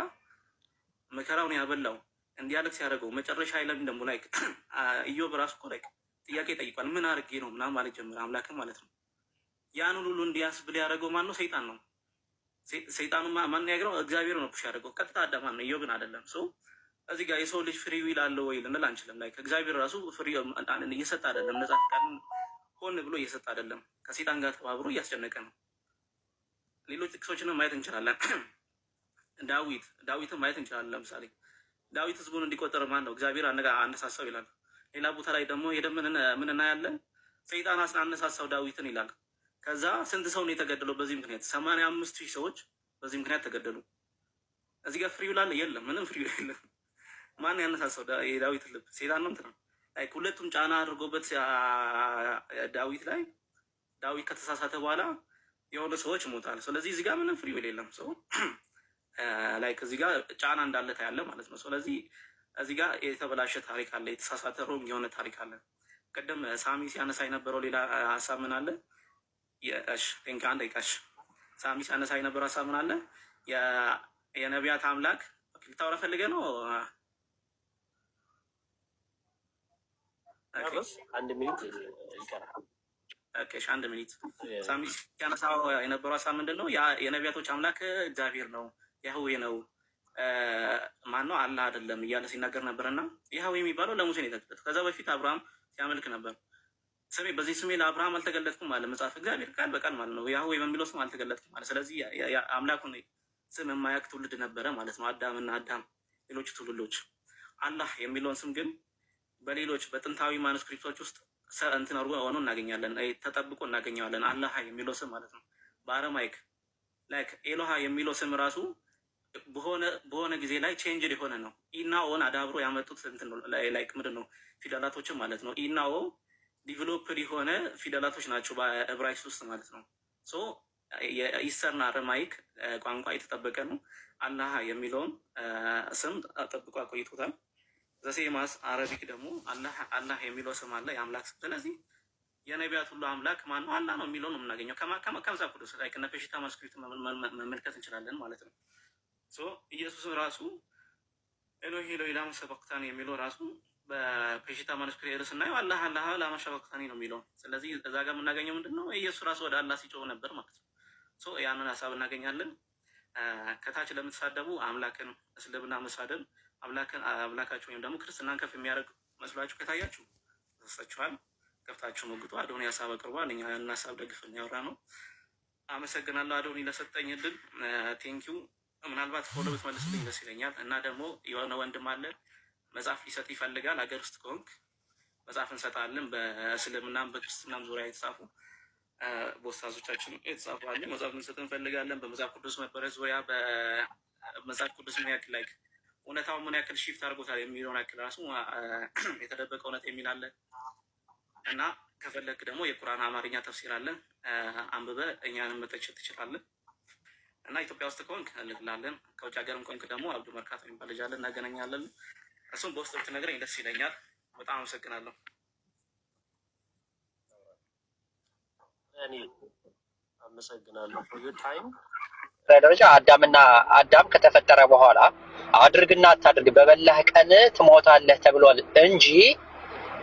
መከራውን ያበላው እንዲያለቅስ ያደረገው መጨረሻ አይለም ደግሞ ላይ ኢዮብ ራሱ እኮ ላይ ጥያቄ ጠይቋል። ምን አድርጌ ነው ምናምን ማለት ጀምረ አምላክም ማለት ነው። ያን ሁሉ እንዲያስብል ያደረገው ማን ነው? ሰይጣን ነው። ሰይጣኑ ማን ያገረው? እግዚአብሔር ነው ፑሽ ያደረገው ቀጥታ አዳማን ነው፣ ኢዮብን አይደለም። እዚህ ጋር የሰው ልጅ ፍሪ ዊል አለው ወይ ልንል አንችልም። ላይ እግዚአብሔር ራሱ ፍሪ እየሰጠ አይደለም፣ ነጻ ፈቃድን ሆን ብሎ እየሰጠ አይደለም። ከሰይጣን ጋር ተባብሮ እያስጨነቀ ነው። ሌሎች ጥቅሶችንም ማየት እንችላለን። ዳዊትን ማየት እንችላለን። ለምሳሌ ዳዊት ህዝቡን እንዲቆጠር ማን ነው? እግዚአብሔር አነሳሳው ይላል። ሌላ ቦታ ላይ ደግሞ ሄደን ምን እናያለን? ሰይጣን አነሳሳው ዳዊትን ይላል። ከዛ ስንት ሰው ነው የተገደለው በዚህ ምክንያት? 85,000 ሰዎች በዚህ ምክንያት ተገደሉ። እዚህ ጋር ፍሪ ዊል የለም፣ ምንም ፍሪ ዊል የለም። ማን ያነሳሳው የዳዊት ልብ? ሰይጣን ነው። እንትና ላይ ሁለቱም ጫና አድርጎበት ዳዊት ላይ ዳዊት ከተሳሳተ በኋላ የሆነ ሰዎች ሞታል። ስለዚህ እዚህ ጋር ምንም ፍሪ ዊል የለም። ላይ ከዚህ ጋር ጫና እንዳለ ታያለ ማለት ነው። ስለዚህ እዚህ ጋር የተበላሸ ታሪክ አለ፣ የተሳሳተ ሮንግ የሆነ ታሪክ አለ። ቅድም ሳሚ ሲያነሳ የነበረው ሌላ ሀሳብ ምን አለ? አንድ ይቃሽ ሳሚ ሲያነሳ የነበረው ሀሳብ ምን አለ? የነቢያት አምላክ ልታወራ ፈልገ ነው። አንድ ሚኒት ይቀራል። አንድ ሚኒት ሳሚ ሲያነሳው የነበረው ሀሳብ ምንድን ነው? የነቢያቶች አምላክ እግዚአብሔር ነው፣ ያህዌ ነው፣ ማን ነው? አላህ አይደለም እያለ ሲናገር ነበር። እና ያህዌ የሚባለው ለሙሴ ነው የተገለጠው። ከዛ በፊት አብርሃም ሲያመልክ ነበር። በዚህ ስሜ ለአብርሃም አልተገለጥኩም አለ መጽሐፍ። እግዚአብሔር ቃል በቃል ማለት ነው ያህዌ በሚለው ስም አልተገለጥኩም አለ። ስለዚህ አምላኩን ስም የማያውቅ ትውልድ ነበረ ማለት ነው፣ አዳምና አዳም ሌሎች ትውልዶች። አላህ የሚለውን ስም ግን በሌሎች በጥንታዊ ማኑስክሪፕቶች ውስጥ እንትን አድርጎ ሆኖ እናገኛለን፣ ተጠብቆ እናገኘዋለን። አላህ የሚለው ስም ማለት ነው። በአረማይክ ላይክ ኤሎሃ የሚለው ስም ራሱ በሆነ ጊዜ ላይ ቼንጅድ የሆነ ነው። ኢና ኦን አዳብሮ ያመጡት እንትን ነው። ላይክ ምንድን ነው ፊደላቶችን ማለት ነው። ኢና ኦ ዲቨሎፕድ የሆነ ፊደላቶች ናቸው በዕብራይስጥ ውስጥ ማለት ነው። የኢስተርን አረማይክ ቋንቋ የተጠበቀ ነው። አላህ የሚለውን ስም ጠብቆ አቆይቶታል። ዘሴማስ አረቢክ ደግሞ አላህ የሚለው ስም አለ፣ የአምላክ ስም። ስለዚህ የነቢያት ሁሉ አምላክ ማን ነው? አላህ ነው የሚለው ነው የምናገኘው ከመጽሐፍ ቅዱስ ላይ ከነፔሽታ ማስክሪፕት መመልከት እንችላለን ማለት ነው። ኢየሱስ ራሱ ኤሎሄ ኤሎሄ ላማ ሰበቅታኒ የሚለው ራሱ በፔሽታ ማኑስክሪፕት ርዕስ ስናየው አላህ አላህ ላማ ሰበቅታኒ ነው የሚለው። ስለዚህ እዛ ጋር የምናገኘው ምንድን ነው? ኢየሱስ ራሱ ወደ አላህ ሲጮህ ነበር ማለት ነው። ያንን ሀሳብ እናገኛለን። ከታች ለምትሳደቡ አምላክን እስልምና መሳደብ አምላካችሁ ወይም ደግሞ ክርስትናን ከፍ የሚያደርግ መስሏችሁ ከታያችሁ ተሳስታችኋል። ከፍታችሁ ሞግቱ። አዶኒ ሀሳብ አቅርቧል። እኛ ያንን ሀሳብ ደግፈን ያወራ ነው። አመሰግናለሁ አዶኒ ለሰጠኝ እድል ቴንኪው። ምናልባት ፎሎ ብትመልስልኝ ደስ ይለኛል። እና ደግሞ የሆነ ወንድም አለ መጽሐፍ ሊሰጥ ይፈልጋል። ሀገር ውስጥ ከሆንክ መጽሐፍ እንሰጣለን። በእስልምናም በክርስትናም ዙሪያ የተጻፉ በኡስታዞቻችን የተጻፉ አለ። መጽሐፍ እንሰጥ እንፈልጋለን። በመጽሐፍ ቅዱስ መበረዝ ዙሪያ በመጽሐፍ ቅዱስ ምን ያክል ላይክ እውነታው ምን ያክል ሺፍት አድርጎታል የሚለውን ያክል ራሱ የተደበቀ እውነት የሚል አለ። እና ከፈለክ ደግሞ የቁርአን አማርኛ ተፍሲር አለ፣ አንብበ እኛንም መተቸት ትችላለን። እና ኢትዮጵያ ውስጥ ከሆንክ እንልክላለን። ከውጭ ሀገርም ከሆንክ ደግሞ አብዱ መርካቶ የሚባል ልጅ አለ፣ እናገናኛለን። እሱም በውስጥ ብትነግረኝ ደስ ይለኛል። በጣም አመሰግናለሁ። እኔ አመሰግናለሁ ፎር ዩር ታይም። ደረጃ አዳም ከተፈጠረ በኋላ አድርግና አታድርግ በበላህ ቀን ትሞታለህ ተብሏል እንጂ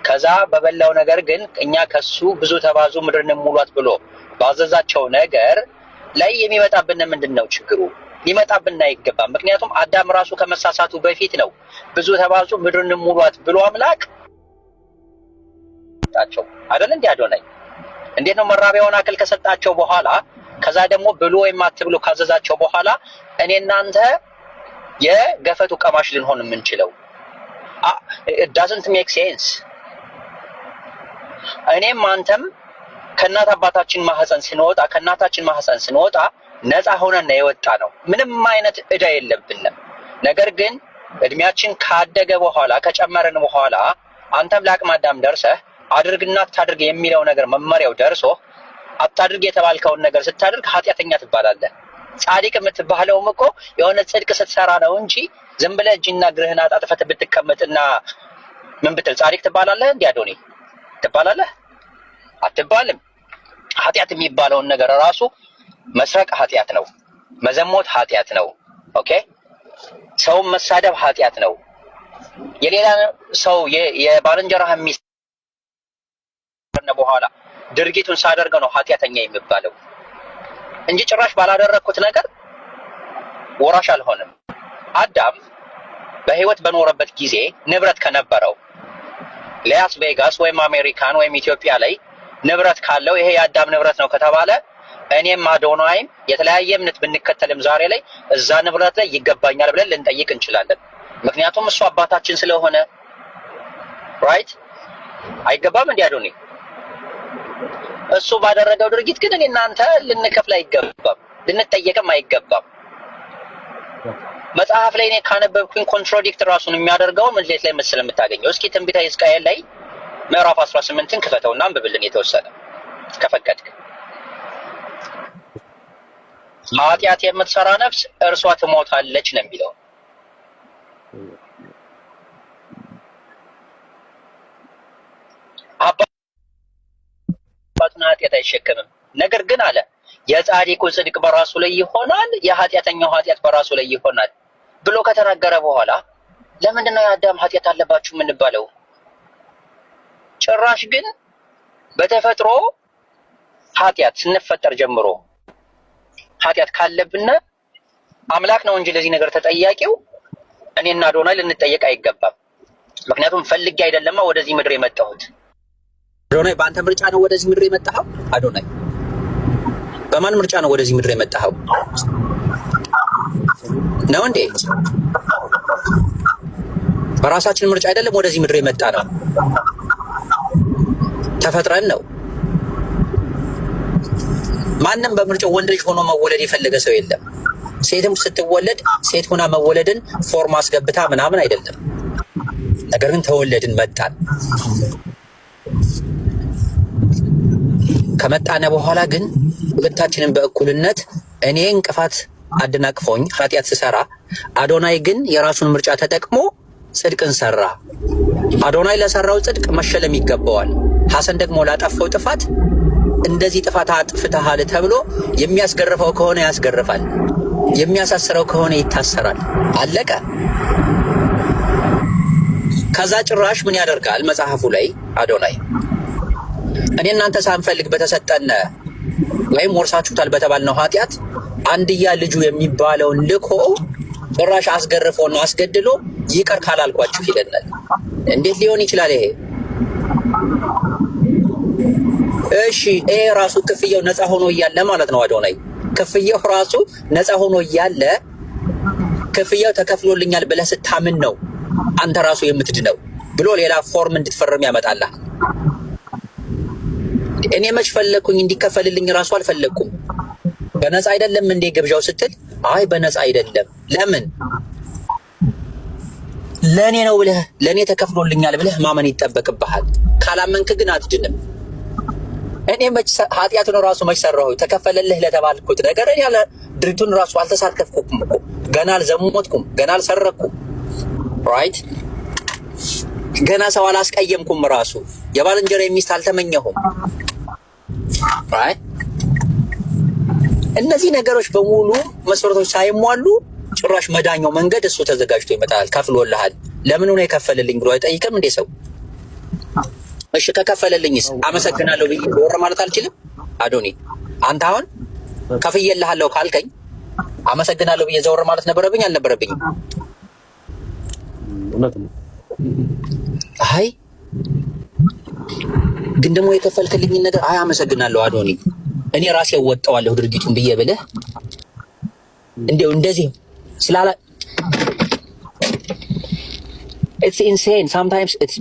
ከዛ በበላው ነገር ግን እኛ ከሱ ብዙ ተባዙ ምድርን ሙሏት ብሎ ባዘዛቸው ነገር ላይ የሚመጣብን ምንድነው ችግሩ? ሊመጣብን አይገባም። ምክንያቱም አዳም ራሱ ከመሳሳቱ በፊት ነው ብዙ ተባዙ ምድርን ሙሏት ብሎ አምላክ ታቸው አይደል እንዴ? አዶናይ እንዴት ነው መራቢያውን አክል ከሰጣቸው በኋላ ከዛ ደግሞ ብሎ ወይም አትብሎ ካዘዛቸው በኋላ እኔ እናንተ የገፈቱ ቀማሽ ልንሆን የምንችለው? it doesn't make sense። እኔም አንተም ከእናት አባታችን ማህፀን ስንወጣ ነፃ ሆነን ነው የወጣ ነው። ምንም አይነት እዳ የለብንም። ነገር ግን እድሜያችን ካደገ በኋላ ከጨመረን በኋላ አንተም ለአቅመ አዳም ደርሰህ አድርግና አታድርግ የሚለው ነገር መመሪያው ደርሶ አታድርግ የተባልከውን ነገር ስታድርግ ኃጢአተኛ ትባላለህ። ጻድቅ የምትባለውም እኮ የሆነ ጽድቅ ስትሰራ ነው እንጂ ዝም ብለህ እጅና እግርህን አጣጥፈህ ብትቀመጥና ምን ብትል ጻድቅ ትባላለህ? እንዴ አዶኒ ትባላለህ? አትባልም። ኃጢአት የሚባለውን ነገር ራሱ መስረቅ ኃጢአት ነው፣ መዘሞት ኃጢአት ነው። ኦኬ፣ ሰውን መሳደብ ኃጢአት ነው። የሌላ ሰው የባልንጀራህ ሚስት በኋላ ድርጊቱን ሳደርገው ነው ኃጢአተኛ የሚባለው እንጂ ጭራሽ ባላደረኩት ነገር ወራሽ አልሆንም። አዳም በህይወት በኖረበት ጊዜ ንብረት ከነበረው ላስ ቬጋስ ወይም አሜሪካን ወይም ኢትዮጵያ ላይ ንብረት ካለው ይሄ የአዳም ንብረት ነው ከተባለ እኔም አዶናይም የተለያየ እምነት ብንከተልም ዛሬ ላይ እዛ ንብረት ላይ ይገባኛል ብለን ልንጠይቅ እንችላለን። ምክንያቱም እሱ አባታችን ስለሆነ ራይት። አይገባም እንዴ አዶኒ? እሱ ባደረገው ድርጊት ግን እኔ እናንተ ልንከፍል አይገባም፣ ልንጠየቅም አይገባም። መጽሐፍ ላይ እኔ ካነበብኩኝ ኮንትራዲክት ራሱን የሚያደርገውን ምን ላይ መሰለ የምታገኘው? እስኪ ትንቢተ ሕዝቅኤል ላይ ምዕራፍ 18ን ክፈተውና አንብብልን የተወሰነ ከፈቀድክ። ኃጢአት የምትሰራ ነፍስ እርሷ ትሞታለች ነው የሚለው። አባቱን ኃጢአት አይሸከምም። ነገር ግን አለ የጻድቁ ጽድቅ በራሱ ላይ ይሆናል፣ የኃጢአተኛው ኃጢአት በራሱ ላይ ይሆናል ብሎ ከተናገረ በኋላ ለምንድን ነው የአዳም ኃጢአት አለባችሁ የምንባለው? ጭራሽ ግን በተፈጥሮ ኃጢአት ስንፈጠር ጀምሮ ኃጢአት ካለብን አምላክ ነው እንጂ ለዚህ ነገር ተጠያቂው እኔና አዶናይ ልንጠየቅ አይገባም። ምክንያቱም ፈልጌ አይደለማ ወደዚህ ምድር የመጣሁት። አዶናይ በአንተ ምርጫ ነው ወደዚህ ምድር የመጣኸው? አዶናይ በማን ምርጫ ነው ወደዚህ ምድር የመጣኸው? ነው እንዴ? በራሳችን ምርጫ አይደለም ወደዚህ ምድር የመጣ ነው። ተፈጥረን ነው። ማንም በምርጫው ወንድ ልጅ ሆኖ መወለድ የፈለገ ሰው የለም። ሴትም ስትወለድ ሴት ሆና መወለድን ፎርም አስገብታ ምናምን አይደለም። ነገር ግን ተወለድን፣ መጣን። ከመጣነ በኋላ ግን ሁለታችንን በእኩልነት እኔ እንቅፋት አደናቅፎኝ ኃጢአት ስሰራ፣ አዶናይ ግን የራሱን ምርጫ ተጠቅሞ ጽድቅን ሰራ። አዶናይ ለሰራው ጽድቅ መሸለም ይገባዋል። ሐሰን ደግሞ ላጠፋው ጥፋት እንደዚህ ጥፋት አጥፍተሃል ተብሎ የሚያስገርፈው ከሆነ ያስገርፋል፣ የሚያሳስረው ከሆነ ይታሰራል። አለቀ። ከዛ ጭራሽ ምን ያደርጋል መጽሐፉ ላይ አዶናይ እኔ እናንተ ሳንፈልግ በተሰጠነ ወይም ወርሳችሁታል በተባልነው ኃጢአት አንድያ ልጁ የሚባለውን ልኮ ጭራሽ አስገርፎና አስገድሎ ይቅር ካላልኳችሁ ይለናል። እንዴት ሊሆን ይችላል ይሄ? እሺ ይሄ ራሱ ክፍያው ነፃ ሆኖ እያለ ማለት ነው አዶናይ። ክፍያው ራሱ ነፃ ሆኖ እያለ ክፍያው ተከፍሎልኛል ብለህ ስታምን ነው አንተ ራሱ የምትድነው ብሎ ሌላ ፎርም እንድትፈርም ያመጣልሃል። እኔ መች ፈለኩኝ እንዲከፈልልኝ ራሱ አልፈለኩም። በነፃ አይደለም እንዴ ግብዣው ስትል፣ አይ በነፃ አይደለም። ለምን? ለኔ ነው ብለህ ለኔ ተከፍሎልኛል ብለህ ማመን ይጠበቅብሃል። ካላመንክ ግን አትድንም። እኔ መች ኃጢአቱን ራሱ መች ሰራሁ? ተከፈለልህ ለተባልኩት ነገር እኔ ያለ ድርጊቱን ራሱ አልተሳተፍኩም እኮ። ገና አልዘሞትኩም፣ ገና አልሰረኩም። ራይት? ገና ሰው አላስቀየምኩም። ራሱ የባልንጀራ ሚስት አልተመኘሁም። ራይት? እነዚህ ነገሮች በሙሉ መስፈርቶች ሳይሟሉ ጭራሽ መዳኛው መንገድ እሱ ተዘጋጅቶ ይመጣል። ከፍሎልሃል። ለምን ነው የከፈልልኝ ብሎ አይጠይቅም እንዴ ሰው? እሺ ከከፈለልኝስ አመሰግናለሁ ብዬ ወር ማለት አልችልም? አዶኒ አንተ አሁን ከፍዬልሃለሁ ካልከኝ አመሰግናለሁ ብዬ ዘወር ማለት ነበረብኝ አልነበረብኝም? አይ ግን ደግሞ የከፈልክልኝ ነገር አይ አመሰግናለሁ አዶኒ እኔ ራሴ ወጣዋለሁ ድርጊቱን ብዬ ብለህ እንደው እንደዚህ ስላላ it's insane sometimes it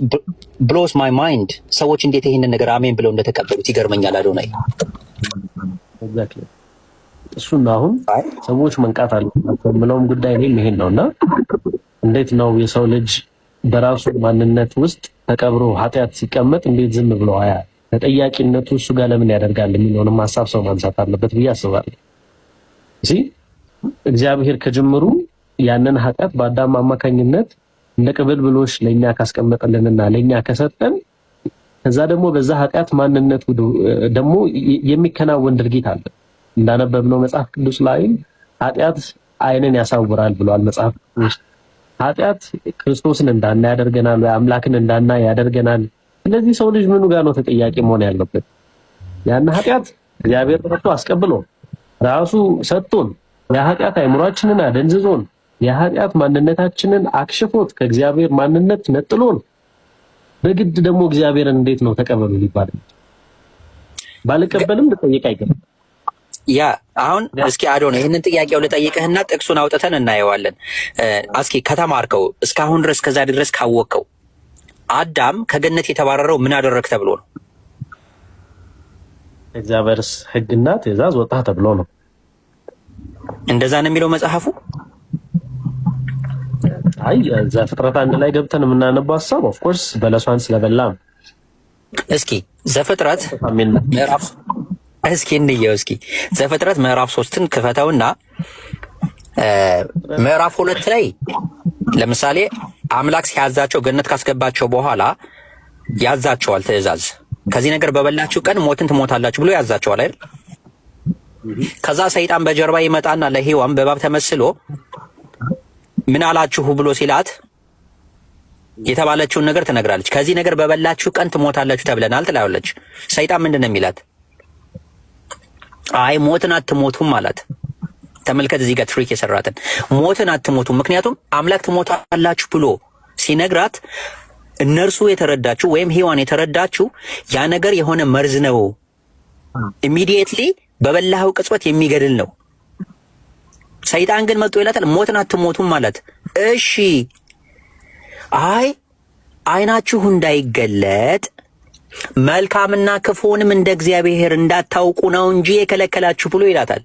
blows my mind ሰዎች እንዴት ይሄንን ነገር አሜን ብለው እንደተቀበሉት ይገርመኛል። አዶናይ exactly እሱና አሁን ሰዎች መንቃት አለባቸው የምለውም ጉዳይ እኔም ይሄን ነውና እንዴት ነው የሰው ልጅ በራሱ ማንነት ውስጥ ተቀብሮ ኃጢአት ሲቀመጥ እንዴት ዝም ብሎ አያ ተጠያቂነቱ እሱ ጋር ለምን ያደርጋል የሚለውንም ሐሳብ ሰው ማንሳት አለበት ብዬ አስባለሁ። እሺ እግዚአብሔር ከጅምሩ ያንን ኃጢአት በአዳም አማካኝነት እንደ ቅብብሎሽ ለኛ ካስቀመጠልንና ለኛ ከሰጠን ከዛ ደግሞ በዛ ኃጢአት ማንነት ደግሞ የሚከናወን ድርጊት አለ። እንዳነበብነው መጽሐፍ ቅዱስ ላይ ኃጢአት ዓይንን ያሳውራል ብሏል መጽሐፍ ቅዱስ። ኃጢአት ክርስቶስን እንዳና ያደርገናል ወይ አምላክን እንዳና ያደርገናል። ስለዚህ ሰው ልጅ ምኑ ጋር ነው ተጠያቂ መሆን ያለበት? ያን ኃጢአት እግዚአብሔር ረድቶ አስቀብሎ ራሱ ሰጥቶን የኃጢአት አይምሯችንን አደንዝዞን የኃጢአት ማንነታችንን አክሽፎት ከእግዚአብሔር ማንነት ነጥሎን በግድ ደግሞ እግዚአብሔርን እንዴት ነው ተቀበሉ ሊባል? ባልቀበልም ልጠይቅ አይገባም። ያ አሁን እስኪ አዶን ይሄንን ጥያቄው ልጠይቅህና ጥቅሱን አውጥተን እናየዋለን። እስኪ ከተማርከው እስካሁን ድረስ ከዛ ድረስ ካወቀው አዳም ከገነት የተባረረው ምን አደረክ ተብሎ ነው? እግዚአብሔርስ ሕግና ትእዛዝ ወጣ ተብሎ ነው። እንደዛ ነው የሚለው መጽሐፉ። አይ ዘፍጥረት 1 ላይ ገብተን የምናነባው ሐሳብ ኦፍ ኮርስ በለሷን ስለበላም እስኪ ዘፍጥረት ምዕራፍ እስኪ እንየው። እስኪ ዘፍጥረት ምዕራፍ 3ን ክፈተውና ምዕራፍ 2 ላይ ለምሳሌ አምላክ ሲያዛቸው ገነት ካስገባቸው በኋላ ያዛቸዋል ትእዛዝ። ከዚህ ነገር በበላችሁ ቀን ሞትን ትሞታላችሁ ብሎ ያዛቸዋል አይደል? ከዛ ሰይጣን በጀርባ ይመጣና ለሔዋን በእባብ ተመስሎ ምን አላችሁ ብሎ ሲላት የተባለችውን ነገር ትነግራለች። ከዚህ ነገር በበላችሁ ቀን ትሞታላችሁ ተብለናል ትላለች። ሰይጣን ምንድን ነው የሚላት? አይ ሞትን አትሞቱም አላት። ተመልከት እዚህ ጋር ትሪክ የሰራትን ሞትን አትሞቱም። ምክንያቱም አምላክ ትሞታላችሁ ብሎ ሲነግራት እነርሱ የተረዳችሁ ወይም ሔዋን የተረዳችሁ ያ ነገር የሆነ መርዝ ነው፣ ኢሚዲየትሊ በበላኸው ቅጽበት የሚገድል ነው። ሰይጣን ግን መጥቶ ይላታል ሞትን አትሞቱም ማለት። እሺ አይ ዓይናችሁ እንዳይገለጥ መልካምና ክፉንም እንደ እግዚአብሔር እንዳታውቁ ነው እንጂ የከለከላችሁ ብሎ ይላታል።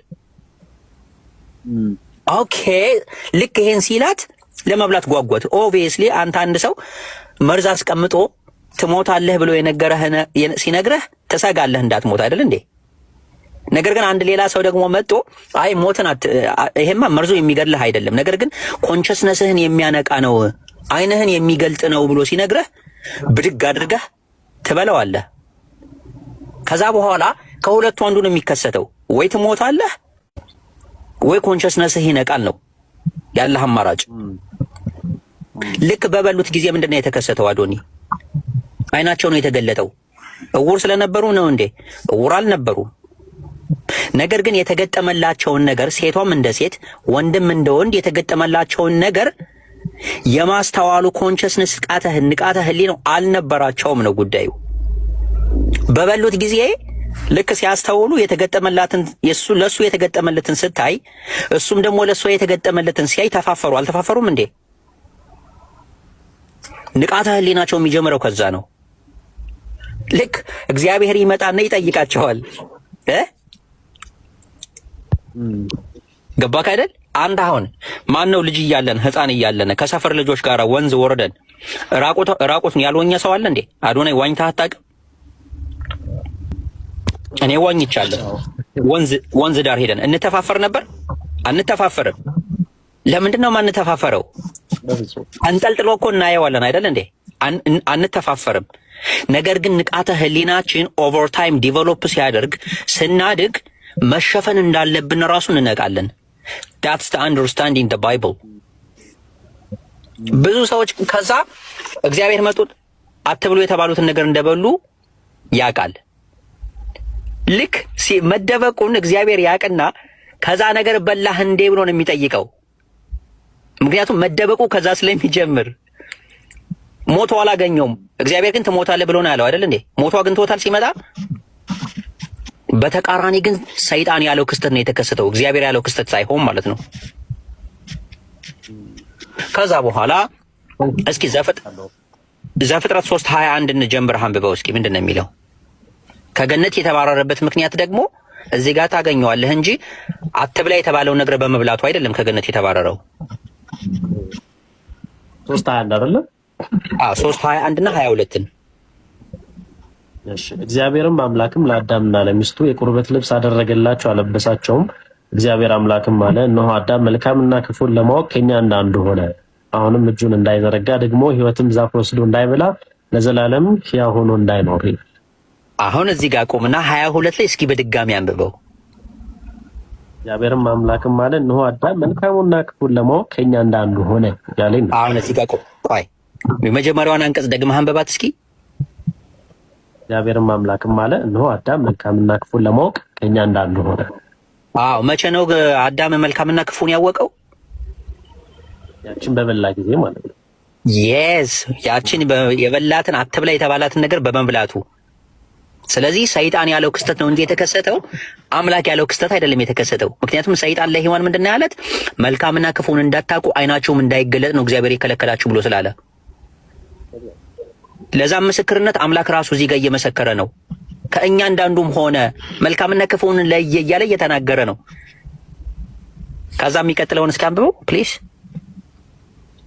ኦኬ ልክ ይሄን ሲላት ለመብላት ጓጓት። ኦብቪየስሊ አንተ አንድ ሰው መርዝ አስቀምጦ ትሞታለህ ብሎ የነገረህን ሲነግረህ ትሰጋለህ እንዳትሞት አይደል እንዴ? ነገር ግን አንድ ሌላ ሰው ደግሞ መጥቶ አይ ሞትን ይሄማ መርዙ የሚገድልህ አይደለም፣ ነገር ግን ኮንሸስነስህን የሚያነቃ ነው፣ ዓይንህን የሚገልጥ ነው ብሎ ሲነግረህ ብድግ አድርገህ ትበለዋለህ። ከዛ በኋላ ከሁለቱ አንዱ ነው የሚከሰተው፣ ወይ ትሞታለህ ወይ ኮንሸስነስህ ይነቃል ነው ያለህ አማራጭ። ልክ በበሉት ጊዜ ምንድነው የተከሰተው? አዶኒ ዓይናቸው ነው የተገለጠው። እውር ስለነበሩ ነው እንዴ? እውር አልነበሩም። ነገር ግን የተገጠመላቸውን ነገር ሴቷም እንደ ሴት ወንድም እንደ ወንድ የተገጠመላቸውን ነገር የማስተዋሉ ኮንሸስነስ ንቃተ ህሊናው አልነበራቸውም ነው ጉዳዩ። በበሉት ጊዜ ልክ ሲያስተውሉ የተገጠመላትን ለሱ የተገጠመለትን ስታይ እሱም ደግሞ ለሱ የተገጠመለትን ሲያይ ተፋፈሩ። አልተፋፈሩም እንዴ? ንቃተ ህሊናቸው የሚጀምረው ከዛ ነው። ልክ እግዚአብሔር ይመጣና ይጠይቃቸዋል። ገባክ አይደል? አንድ አሁን ማን ነው ልጅ እያለን ህፃን እያለን ከሰፈር ልጆች ጋር ወንዝ ወርደን ራቁቱን ያልወኘ ሰው አለ እንዴ? አዶናይ ዋኝተህ አታውቅም? እኔ ዋኝቻለሁ። ወንዝ ዳር ሄደን እንተፋፈር ነበር? አንተፋፈርም። ለምንድን ነው ማንተፋፈረው? አንጠልጥሎ እኮ እናየዋለን አይደል እንዴ? አንተፋፈርም። ነገር ግን ንቃተ ህሊናችን ኦቨር ታይም ዲቨሎፕ ሲያደርግ ስናድግ መሸፈን እንዳለብን ራሱ እንነቃለን። that's the understanding the Bible። ብዙ ሰዎች ከዛ እግዚአብሔር መጥቶ አትብሉ የተባሉትን ነገር እንደበሉ ያውቃል። ልክ መደበቁን እግዚአብሔር ያውቅና ከዛ ነገር በላህ እንዴ ብሎ ነው የሚጠይቀው። ምክንያቱም መደበቁ ከዛ ስለሚጀምር ሞቶ አላገኘውም። እግዚአብሔር ግን ትሞታለህ ብሎ ነው ያለው አይደል እንዴ? ሞቶ አግኝቶታል ሲመጣ። በተቃራኒ ግን ሰይጣን ያለው ክስተት ነው የተከሰተው፣ እግዚአብሔር ያለው ክስተት ሳይሆን ማለት ነው። ከዛ በኋላ እስኪ ዘፍጥረት 3:21 እንጀምር። አንብበው እስኪ ምንድን ነው የሚለው? ከገነት የተባረረበት ምክንያት ደግሞ እዚህ ጋር ታገኘዋለህ እንጂ አትብላ የተባለው ነገር በመብላቱ አይደለም ከገነት የተባረረው። 3:21 አይደለ? 3:21 እና 22ን። እሺ። እግዚአብሔርም አምላክም ለአዳምና ለሚስቱ የቁርበት ልብስ አደረገላቸው፣ አለበሳቸውም። እግዚአብሔር አምላክም አለ፣ እነሆ አዳም መልካምና ክፉን ለማወቅ ከኛ እንዳንዱ ሆነ። አሁንም እጁን እንዳይዘረጋ ደግሞ ሕይወትም ዛፍ ወስዶ እንዳይበላ ለዘላለም ሕያው ሆኖ እንዳይኖር። አሁን እዚህ ጋር ቆምና 22 ላይ እስኪ በድጋሚ አንብበው። እግዚአብሔርም አምላክም አለ፣ እነሆ አዳም መልካሙና ክፉን ለማወቅ ከኛ እንዳንዱ ሆነ ያለኝ። አሁን እዚህ ጋር ቆይ፣ የመጀመሪያዋን አንቀጽ ደግመህ አንብባት እስኪ። እግዚአብሔርም አምላክም አለ፣ እነሆ አዳም መልካምና ክፉን ለማወቅ ከኛ እንዳንዱ ሆነ። መቼ ነው አዳም መልካምና ክፉን ያወቀው? ያችን በበላ ጊዜ ማለት ነው። የስ ያችን የበላትን አትብላ የተባላትን ነገር በመብላቱ። ስለዚህ ሰይጣን ያለው ክስተት ነው እንጂ የተከሰተው አምላክ ያለው ክስተት አይደለም የተከሰተው። ምክንያቱም ሰይጣን ለሔዋን ምንድን ነው ያለት? መልካምና ክፉን እንዳታውቁ ዓይናችሁም እንዳይገለጥ ነው እግዚአብሔር የከለከላችሁ ብሎ ስላለ፣ ለዛም ምስክርነት አምላክ ራሱ እዚህ ጋር እየመሰከረ ነው። ከእኛ እንዳንዱም ሆነ መልካምና ክፉን ለየ እያለ እየተናገረ ነው። ከዛ የሚቀጥለውን እስኪ አንብበው ፕሊዝ።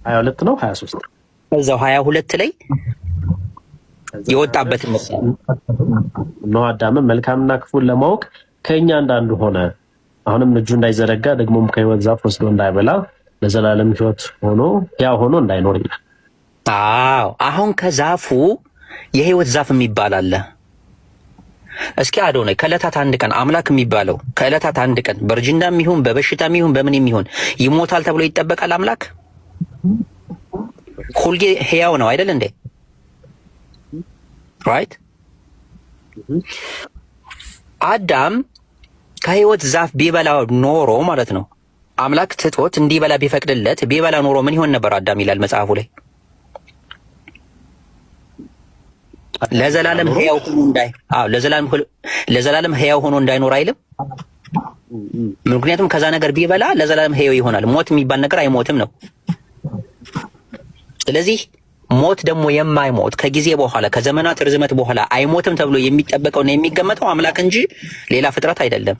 22 ነው 23 እዛው 22 ላይ የወጣበት መስል ነው። አዳምም መልካምና ክፉን ለማወቅ ከእኛ እንዳንዱ ሆነ። አሁንም እጁ እንዳይዘረጋ ደግሞም ከሕይወት ዛፍ ወስዶ እንዳይበላ ለዘላለም ሕይወት ሆኖ ሕያው ሆኖ እንዳይኖር ይላል። አሁን ከዛፉ የሕይወት ዛፍ የሚባል አለ። እስኪ አዶናይ ከዕለታት አንድ ቀን አምላክ የሚባለው ከዕለታት አንድ ቀን በእርጅናም ይሁን በበሽታም ይሁን በምንም ይሁን ይሞታል ተብሎ ይጠበቃል? አምላክ ሁልጊዜ ሕያው ነው አይደል እንዴ? ራይት። አዳም ከሕይወት ዛፍ ቢበላ ኖሮ ማለት ነው አምላክ ትቶት እንዲበላ ቢፈቅድለት ቢበላ ኖሮ ምን ይሆን ነበር አዳም ይላል መጽሐፉ ላይ? ለዘላለም ሕያው ሆኖ ለዘላለም ሕያው ሆኖ እንዳይኖር አይልም? ምክንያቱም ከዛ ነገር ቢበላ ለዘላለም ሕያው ይሆናል። ሞት የሚባል ነገር አይሞትም ነው። ስለዚህ ሞት ደግሞ የማይሞት ከጊዜ በኋላ ከዘመናት ርዝመት በኋላ አይሞትም ተብሎ የሚጠበቀውና የሚገመተው አምላክ እንጂ ሌላ ፍጥረት አይደለም።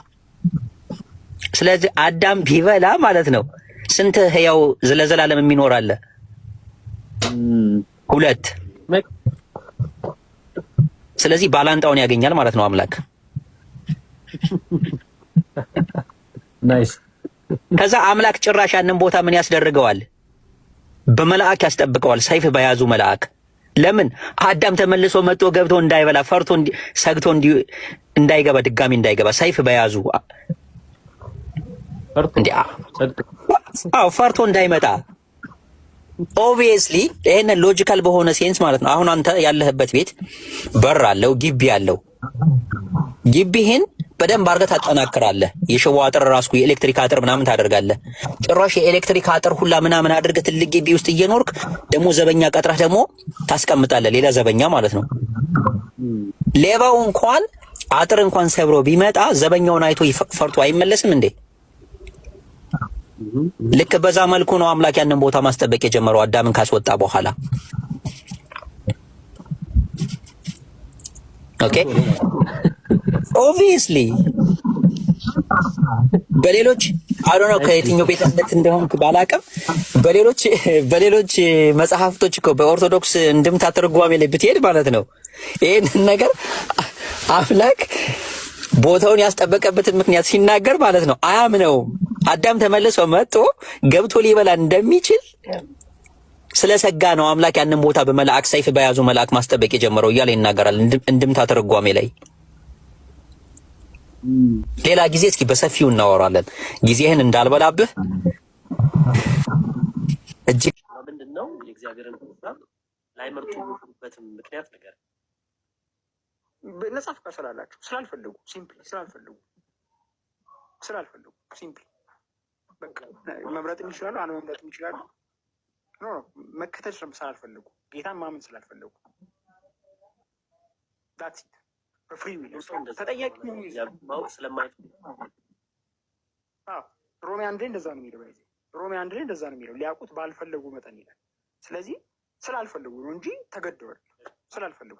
ስለዚህ አዳም ቢበላ ማለት ነው ስንት ሕያው ለዘላለም የሚኖር አለ? 2። ስለዚህ ባላንጣውን ያገኛል ማለት ነው አምላክ። ናይስ። ከዛ አምላክ ጭራሽ ያንን ቦታ ምን ያስደርገዋል? በመላእክ ያስጠብቀዋል፣ ሰይፍ በያዙ መላእክ። ለምን? አዳም ተመልሶ መጥቶ ገብቶ እንዳይበላ ፈርቶ ሰግቶ እንዳይገባ ድጋሚ እንዳይገባ ሰይፍ በያዙ ፈርቶ እንዳይመጣ። ኦብቪየስሊ ይሄን ሎጂካል በሆነ ሴንስ ማለት ነው። አሁን አንተ ያለህበት ቤት በር አለው፣ ግቢ አለው። ግቢህን በደንብ አድርገህ ታጠናክራለህ። የሽቦ አጥር ራስኩ የኤሌክትሪክ አጥር ምናምን ታደርጋለህ። ጭራሽ የኤሌክትሪክ አጥር ሁላ ምናምን አድርገህ ትልቅ ግቢ ውስጥ እየኖርክ ደግሞ ዘበኛ ቀጥረህ ደግሞ ታስቀምጣለህ። ሌላ ዘበኛ ማለት ነው። ሌባው እንኳን አጥር እንኳን ሰብሮ ቢመጣ ዘበኛውን አይቶ ፈርቶ አይመለስም እንዴ? ልክ በዛ መልኩ ነው አምላክ ያንን ቦታ ማስጠበቅ የጀመረው አዳምን ካስወጣ በኋላ። ኦኬ ኦብቪየስሊ በሌሎች አዶኖ ከየትኛው ቤተ እምነት እንደሆንክ ባላቅም በሌሎች መጽሐፍቶች እኮ በኦርቶዶክስ እንድምታ ትርጓሜ ላይ ብትሄድ ማለት ነው ይሄንን ነገር አምላክ ቦታውን ያስጠበቀበትን ምክንያት ሲናገር ማለት ነው አያምነውም። አዳም ተመልሶ መጥቶ ገብቶ ሊበላ እንደሚችል ስለሰጋ ነው አምላክ ያንን ቦታ በመላእክ ሰይፍ በያዙ መላእክ ማስጠበቅ የጀመረው እያለ ይናገራል እንድምታ ትርጓሜ ላይ። ሌላ ጊዜ እስኪ በሰፊው እናወራለን። ጊዜህን እንዳልበላብህ እጅግ ምንድን ነው የእግዚአብሔርን ሀሳብ ላይመርጡበትም ምክንያት ነገር ነጻ ፍቃድ ስላላቸው ስላልፈለጉ ሲምፕሊ ስላልፈለጉ ሲምፕሊ በቃ መምረጥም ይችላሉ፣ አለመምረጥም ይችላሉ። ኖ መከተል ስላልፈለጉ ጌታን ማመን ስላልፈለጉ ዳትስ ኢት በፍሪ ዊል ተጠያቂ ማወቅ ስለማይፈልግ ሮሜ 1 ላይ እንደዛ ነው የሚለው። ሮሜ 1 ላይ እንደዛ ነው የሚለው ሊያውቁት ባልፈለጉ መጠን ይላል። ስለዚህ ስላልፈለጉ ነው እንጂ ተገደዋል። ስላልፈለጉ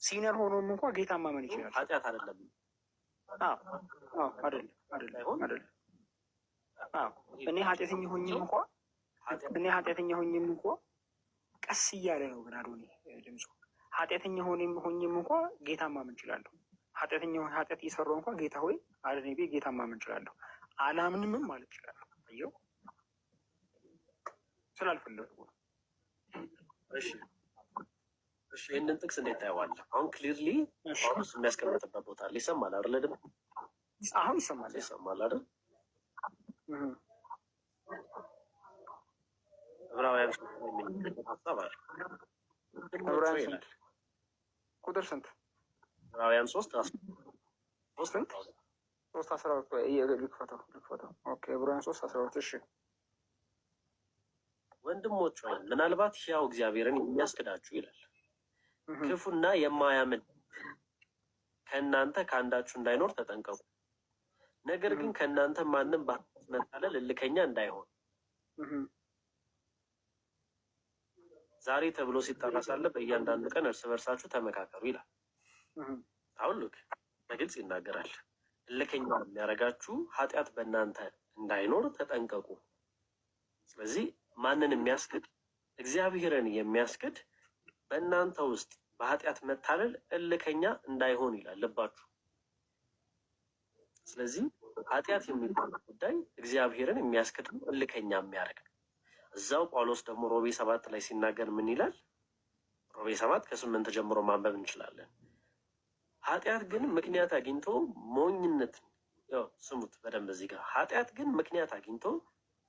ሲነር ሆኖም እንኳ ጌታን ማመን ይችላል። ኃጢአት አይደለም አይደለም። እኔ ኃጢአተኛ ሆኝም እንኳ ቀስ እያለ ነው ግን አዶኒ ድምፁ ኃጢአተኛ ሆኝም እንኳ ጌታን ማመን እችላለሁ። ኃጢአት እየሰራሁ እንኳ ጌታ ሆይ አድነኝ ብዬ ጌታን ማመን እችላለሁ። አላምንምም ማለት እችላለሁ። አየው ስላልፈለጉ። እሺ ይህንን ጥቅስ እንዴት ታየዋለህ? አሁን ክሊርሊ ጳውሎስ የሚያስቀምጥበት ቦታ አለ። ይሰማል አይደለ? ደግሞ አሁን ይሰማል አይደል? ዕብራውያን ሀሳብ አለ። ቁጥር ስንት? ዕብራውያን 3:12 ልክፈተው። ኦኬ ዕብራውያን 3:12 እሺ። ወንድሞች ሆይ ምናልባት ሕያው እግዚአብሔርን የሚያስክዳችሁ ይላል ክፉና የማያምን ከእናንተ ከአንዳችሁ እንዳይኖር ተጠንቀቁ። ነገር ግን ከእናንተ ማንም በመታለል እልከኛ እንዳይሆን ዛሬ ተብሎ ሲጠራ ሳለ በእያንዳንዱ ቀን እርስ በርሳችሁ ተመካከሩ ይላል። አሁን ልክ በግልጽ ይናገራል። እልከኛ የሚያደርጋችሁ ኃጢአት በእናንተ እንዳይኖር ተጠንቀቁ። ስለዚህ ማንን የሚያስክድ? እግዚአብሔርን የሚያስክድ በእናንተ ውስጥ በኃጢአት መታለል እልከኛ እንዳይሆን ይላል። ልባችሁ። ስለዚህ ኃጢአት የሚባለው ጉዳይ እግዚአብሔርን የሚያስክድ ነው፣ እልከኛ የሚያደርግ ነው። እዛው ጳውሎስ ደግሞ ሮሜ 7 ላይ ሲናገር ምን ይላል? ሮሜ 7 ከ8 ጀምሮ ማንበብ እንችላለን። ኃጢአት ግን ምክንያት አግኝቶ ሞኝነት፣ ስሙት በደንብ እዚህ ጋር ኃጢአት ግን ምክንያት አግኝቶ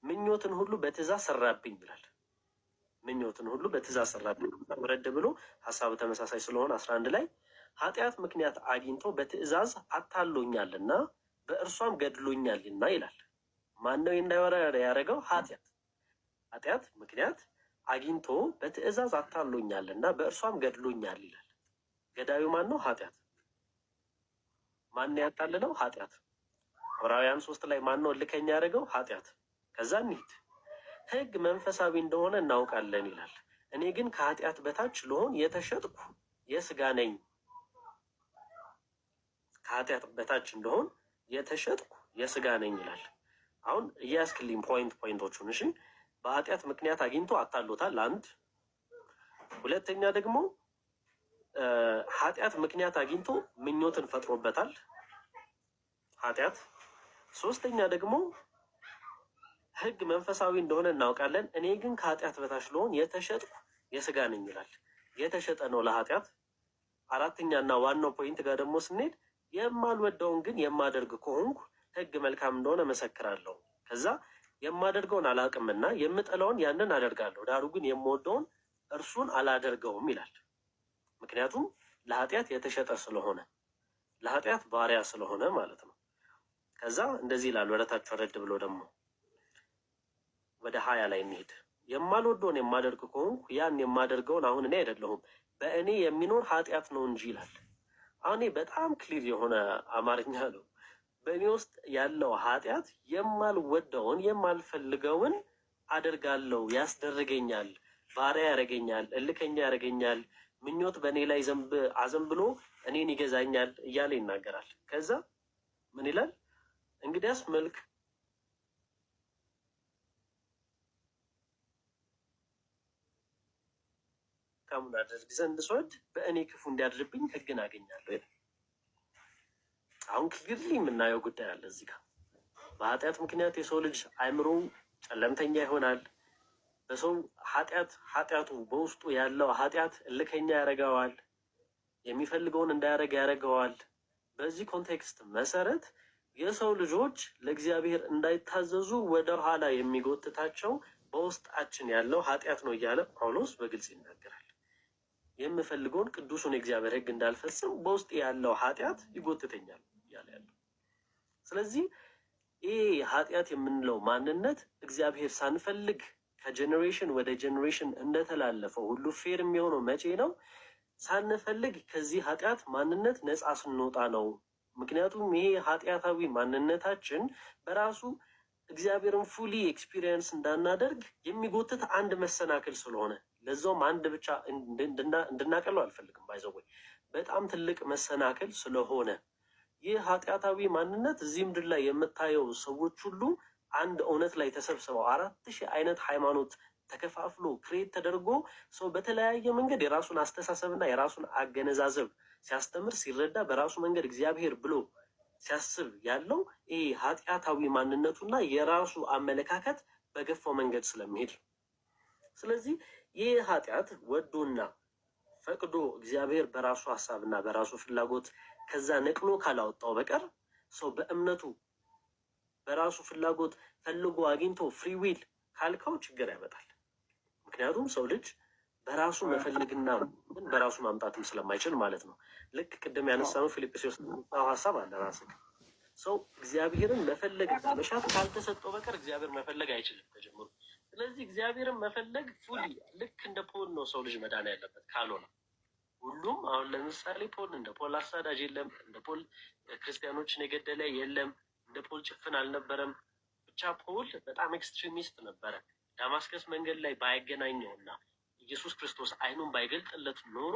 ምኞትን ሁሉ በትእዛዝ ሰራብኝ ይላል። ምኞትን ሁሉ በትእዛዝ ሰራብኝ። ወረድ ብሎ ሀሳቡ ተመሳሳይ ስለሆነ 11 ላይ ኃጢአት ምክንያት አግኝቶ በትእዛዝ አታሎኛልና በእርሷም ገድሎኛልና ይላል። ማነው እንዳይወራ ያደረገው? ኃጢአት ምክንያት አግኝቶ በትእዛዝ አታሎኛልና በእርሷም ገድሎኛል ይላል። ገዳዩ ማን ነው? ኃጢአት። ማን ያታልለው? ኃጢአት። ዕብራውያን 3 ላይ ማን ነው እልከኛ ያደረገው? ኃጢአት። ከዛ እንሂድ። ሕግ መንፈሳዊ እንደሆነ እናውቃለን ይላል። እኔ ግን ከኃጢአት በታች ልሆን የተሸጥኩ የስጋ ነኝ። ከኃጢአት በታች እንደሆን የተሸጥኩ የስጋ ነኝ ይላል። አሁን እያስክልኝ ፖይንቶቹን። እሺ በኃጢአት ምክንያት አግኝቶ አታሎታል። አንድ ሁለተኛ ደግሞ ኃጢአት ምክንያት አግኝቶ ምኞትን ፈጥሮበታል ኃጢአት። ሶስተኛ ደግሞ ሕግ መንፈሳዊ እንደሆነ እናውቃለን። እኔ ግን ከኃጢአት በታች ልሆን የተሸጥኩ የስጋ ነኝ ይላል። የተሸጠ ነው ለኃጢአት። አራተኛና ዋናው ፖይንት ጋር ደግሞ ስንሄድ የማልወደውን ግን የማደርግ ከሆንኩ ሕግ መልካም እንደሆነ መሰክራለሁ። ከዛ የማደርገውን አላውቅምና የምጠላውን ያንን አደርጋለሁ፣ ዳሩ ግን የምወደውን እርሱን አላደርገውም ይላል። ምክንያቱም ለኃጢአት የተሸጠ ስለሆነ፣ ለኃጢአት ባሪያ ስለሆነ ማለት ነው። ከዛ እንደዚህ ይላል ወደታች ወረድ ብሎ ደግሞ ወደ 20 ላይ እንሄድ። የማልወደውን የማደርግ ከሆንኩ ያን የማደርገውን አሁን እኔ አይደለሁም በእኔ የሚኖር ኃጢአት ነው እንጂ ይላል። አሁን በጣም ክሊር የሆነ አማርኛ ነው። በእኔ ውስጥ ያለው ኃጢአት የማልወደውን የማልፈልገውን አደርጋለሁ፣ ያስደርገኛል፣ ባሪያ ያደርገኛል፣ እልከኛ ያደርገኛል፣ ምኞት በእኔ ላይ አዘንብሎ እኔን ይገዛኛል እያለ ይናገራል። ከዛ ምን ይላል? እንግዲያስ መልካሙን አደርግ ዘንድ ስወድ በእኔ ክፉ እንዲያድርብኝ ሕግን አገኛለሁ ይላል። አሁን ክሊርሊ የምናየው ጉዳይ አለ እዚህ ጋር። በኃጢአት ምክንያት የሰው ልጅ አእምሮ ጨለምተኛ ይሆናል። በሰው ኃጢአቱ በውስጡ ያለው ኃጢአት እልከኛ ያደርገዋል። የሚፈልገውን እንዳያደርግ ያደርገዋል። በዚህ ኮንቴክስት መሰረት የሰው ልጆች ለእግዚአብሔር እንዳይታዘዙ ወደ ኋላ የሚጎትታቸው በውስጣችን ያለው ኃጢአት ነው እያለ ጳውሎስ በግልጽ ይናገራል። የምፈልገውን ቅዱሱን የእግዚአብሔር ሕግ እንዳልፈጽም በውስጥ ያለው ኃጢአት ይጎትተኛል እያለ ያለው። ስለዚህ ይህ ኃጢአት የምንለው ማንነት እግዚአብሔር ሳንፈልግ ከጀኔሬሽን ወደ ጀኔሬሽን እንደተላለፈው ሁሉ ፌር የሚሆነው መቼ ነው? ሳንፈልግ ከዚህ ኃጢአት ማንነት ነፃ ስንወጣ ነው። ምክንያቱም ይሄ ኃጢአታዊ ማንነታችን በራሱ እግዚአብሔርን ፉሊ ኤክስፒሪየንስ እንዳናደርግ የሚጎትት አንድ መሰናክል ስለሆነ፣ ለዛውም አንድ ብቻ እንድናቀለው አልፈልግም። ባይዘወይ በጣም ትልቅ መሰናክል ስለሆነ ይህ ኃጢአታዊ ማንነት እዚህ ምድር ላይ የምታየው ሰዎች ሁሉ አንድ እውነት ላይ ተሰብስበው 4000 አይነት ሃይማኖት ተከፋፍሎ ክሬት ተደርጎ ሰው በተለያየ መንገድ የራሱን አስተሳሰብና የራሱን አገነዛዘብ ሲያስተምር ሲረዳ በራሱ መንገድ እግዚአብሔር ብሎ ሲያስብ ያለው ይሄ ኃጢአታዊ ማንነቱና የራሱ አመለካከት በገፋው መንገድ ስለሚሄድ ነው። ስለዚህ ይህ ኃጢአት ወዶና ፈቅዶ እግዚአብሔር በራሱ ሀሳብና በራሱ ፍላጎት ከዛ ነቅሎ ካላወጣው በቀር ሰው በእምነቱ በራሱ ፍላጎት ፈልጎ አግኝቶ ፍሪ ዊል ካልከው ችግር ያመጣል። ምክንያቱም ሰው ልጅ በራሱ መፈለግና በራሱ ማምጣትም ስለማይችል ማለት ነው። ልክ ቅድም ያነሳነው ፊልጵስዩስ ሀሳብ አለ። ራስ ሰው እግዚአብሔርን መፈለግና መሻት ካልተሰጠው በቀር እግዚአብሔር መፈለግ አይችልም ተጀምሮ። ስለዚህ እግዚአብሔርን መፈለግ ፉሊ ልክ እንደ ፖል ነው ሰው ልጅ መዳን ያለበት። ካልሆነ ሁሉም አሁን ለምሳሌ ፖል እንደ ፖል አሳዳጅ የለም፣ እንደ ፖል ክርስቲያኖችን የገደለ የለም፣ እንደ ፖል ጭፍን አልነበረም። ብቻ ፖል በጣም ኤክስትሪሚስት ነበረ። ዳማስከስ መንገድ ላይ ባይገናኘውና ኢየሱስ ክርስቶስ አይኑን ባይገልጥለት ኖሮ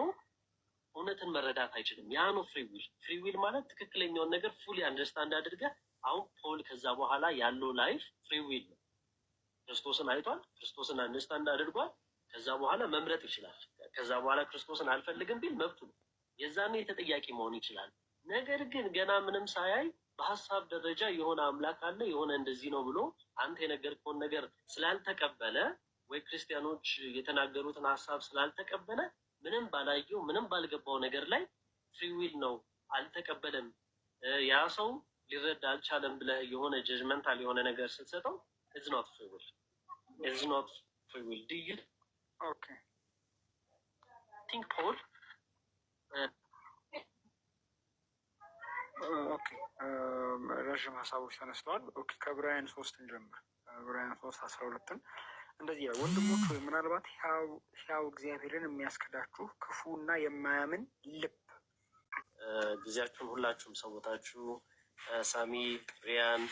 እውነትን መረዳት አይችልም። ያ ነው ፍሪ ዊል። ፍሪ ዊል ማለት ትክክለኛውን ነገር ፉሊ አንደርስታንድ አድርገህ። አሁን ፖል ከዛ በኋላ ያለው ላይፍ ፍሪ ዊል ነው። ክርስቶስን አይቷል፣ ክርስቶስን አንደርስታንድ አድርጓል። ከዛ በኋላ መምረጥ ይችላል። ከዛ በኋላ ክርስቶስን አልፈልግም ቢል መብቱ ነው። የዛኔ ተጠያቂ መሆን ይችላል። ነገር ግን ገና ምንም ሳያይ በሀሳብ ደረጃ የሆነ አምላክ አለ የሆነ እንደዚህ ነው ብሎ አንተ የነገርከውን ነገር ስላልተቀበለ ወይ ክርስቲያኖች የተናገሩትን ሀሳብ ስላልተቀበለ ምንም ባላየው ምንም ባልገባው ነገር ላይ ፍሪ ዊል ነው አልተቀበለም፣ ያ ሰው ሊረዳ አልቻለም ብለህ የሆነ ጀጅመንታል የሆነ ነገር ስትሰጠው ኢትስ ኖት ፍሪ ዊል። ኢትስ ኖት ፍሪ ዊል ዲል ኦኬ ቲንክ ፖል ኦኬ ረዥም ሀሳቦች ተነስተዋል። ኦኬ ከዕብራውያን 3 እንጀምር። ዕብራውያን 3:12 እንደዚህ ያው ወንድሞች ወይ ምናልባት ሕያው እግዚአብሔርን የሚያስክዳችሁ ክፉና የማያምን ልብ ጊዜያችሁን ሁላችሁም ሰውታችሁ ሳሚ ሪያን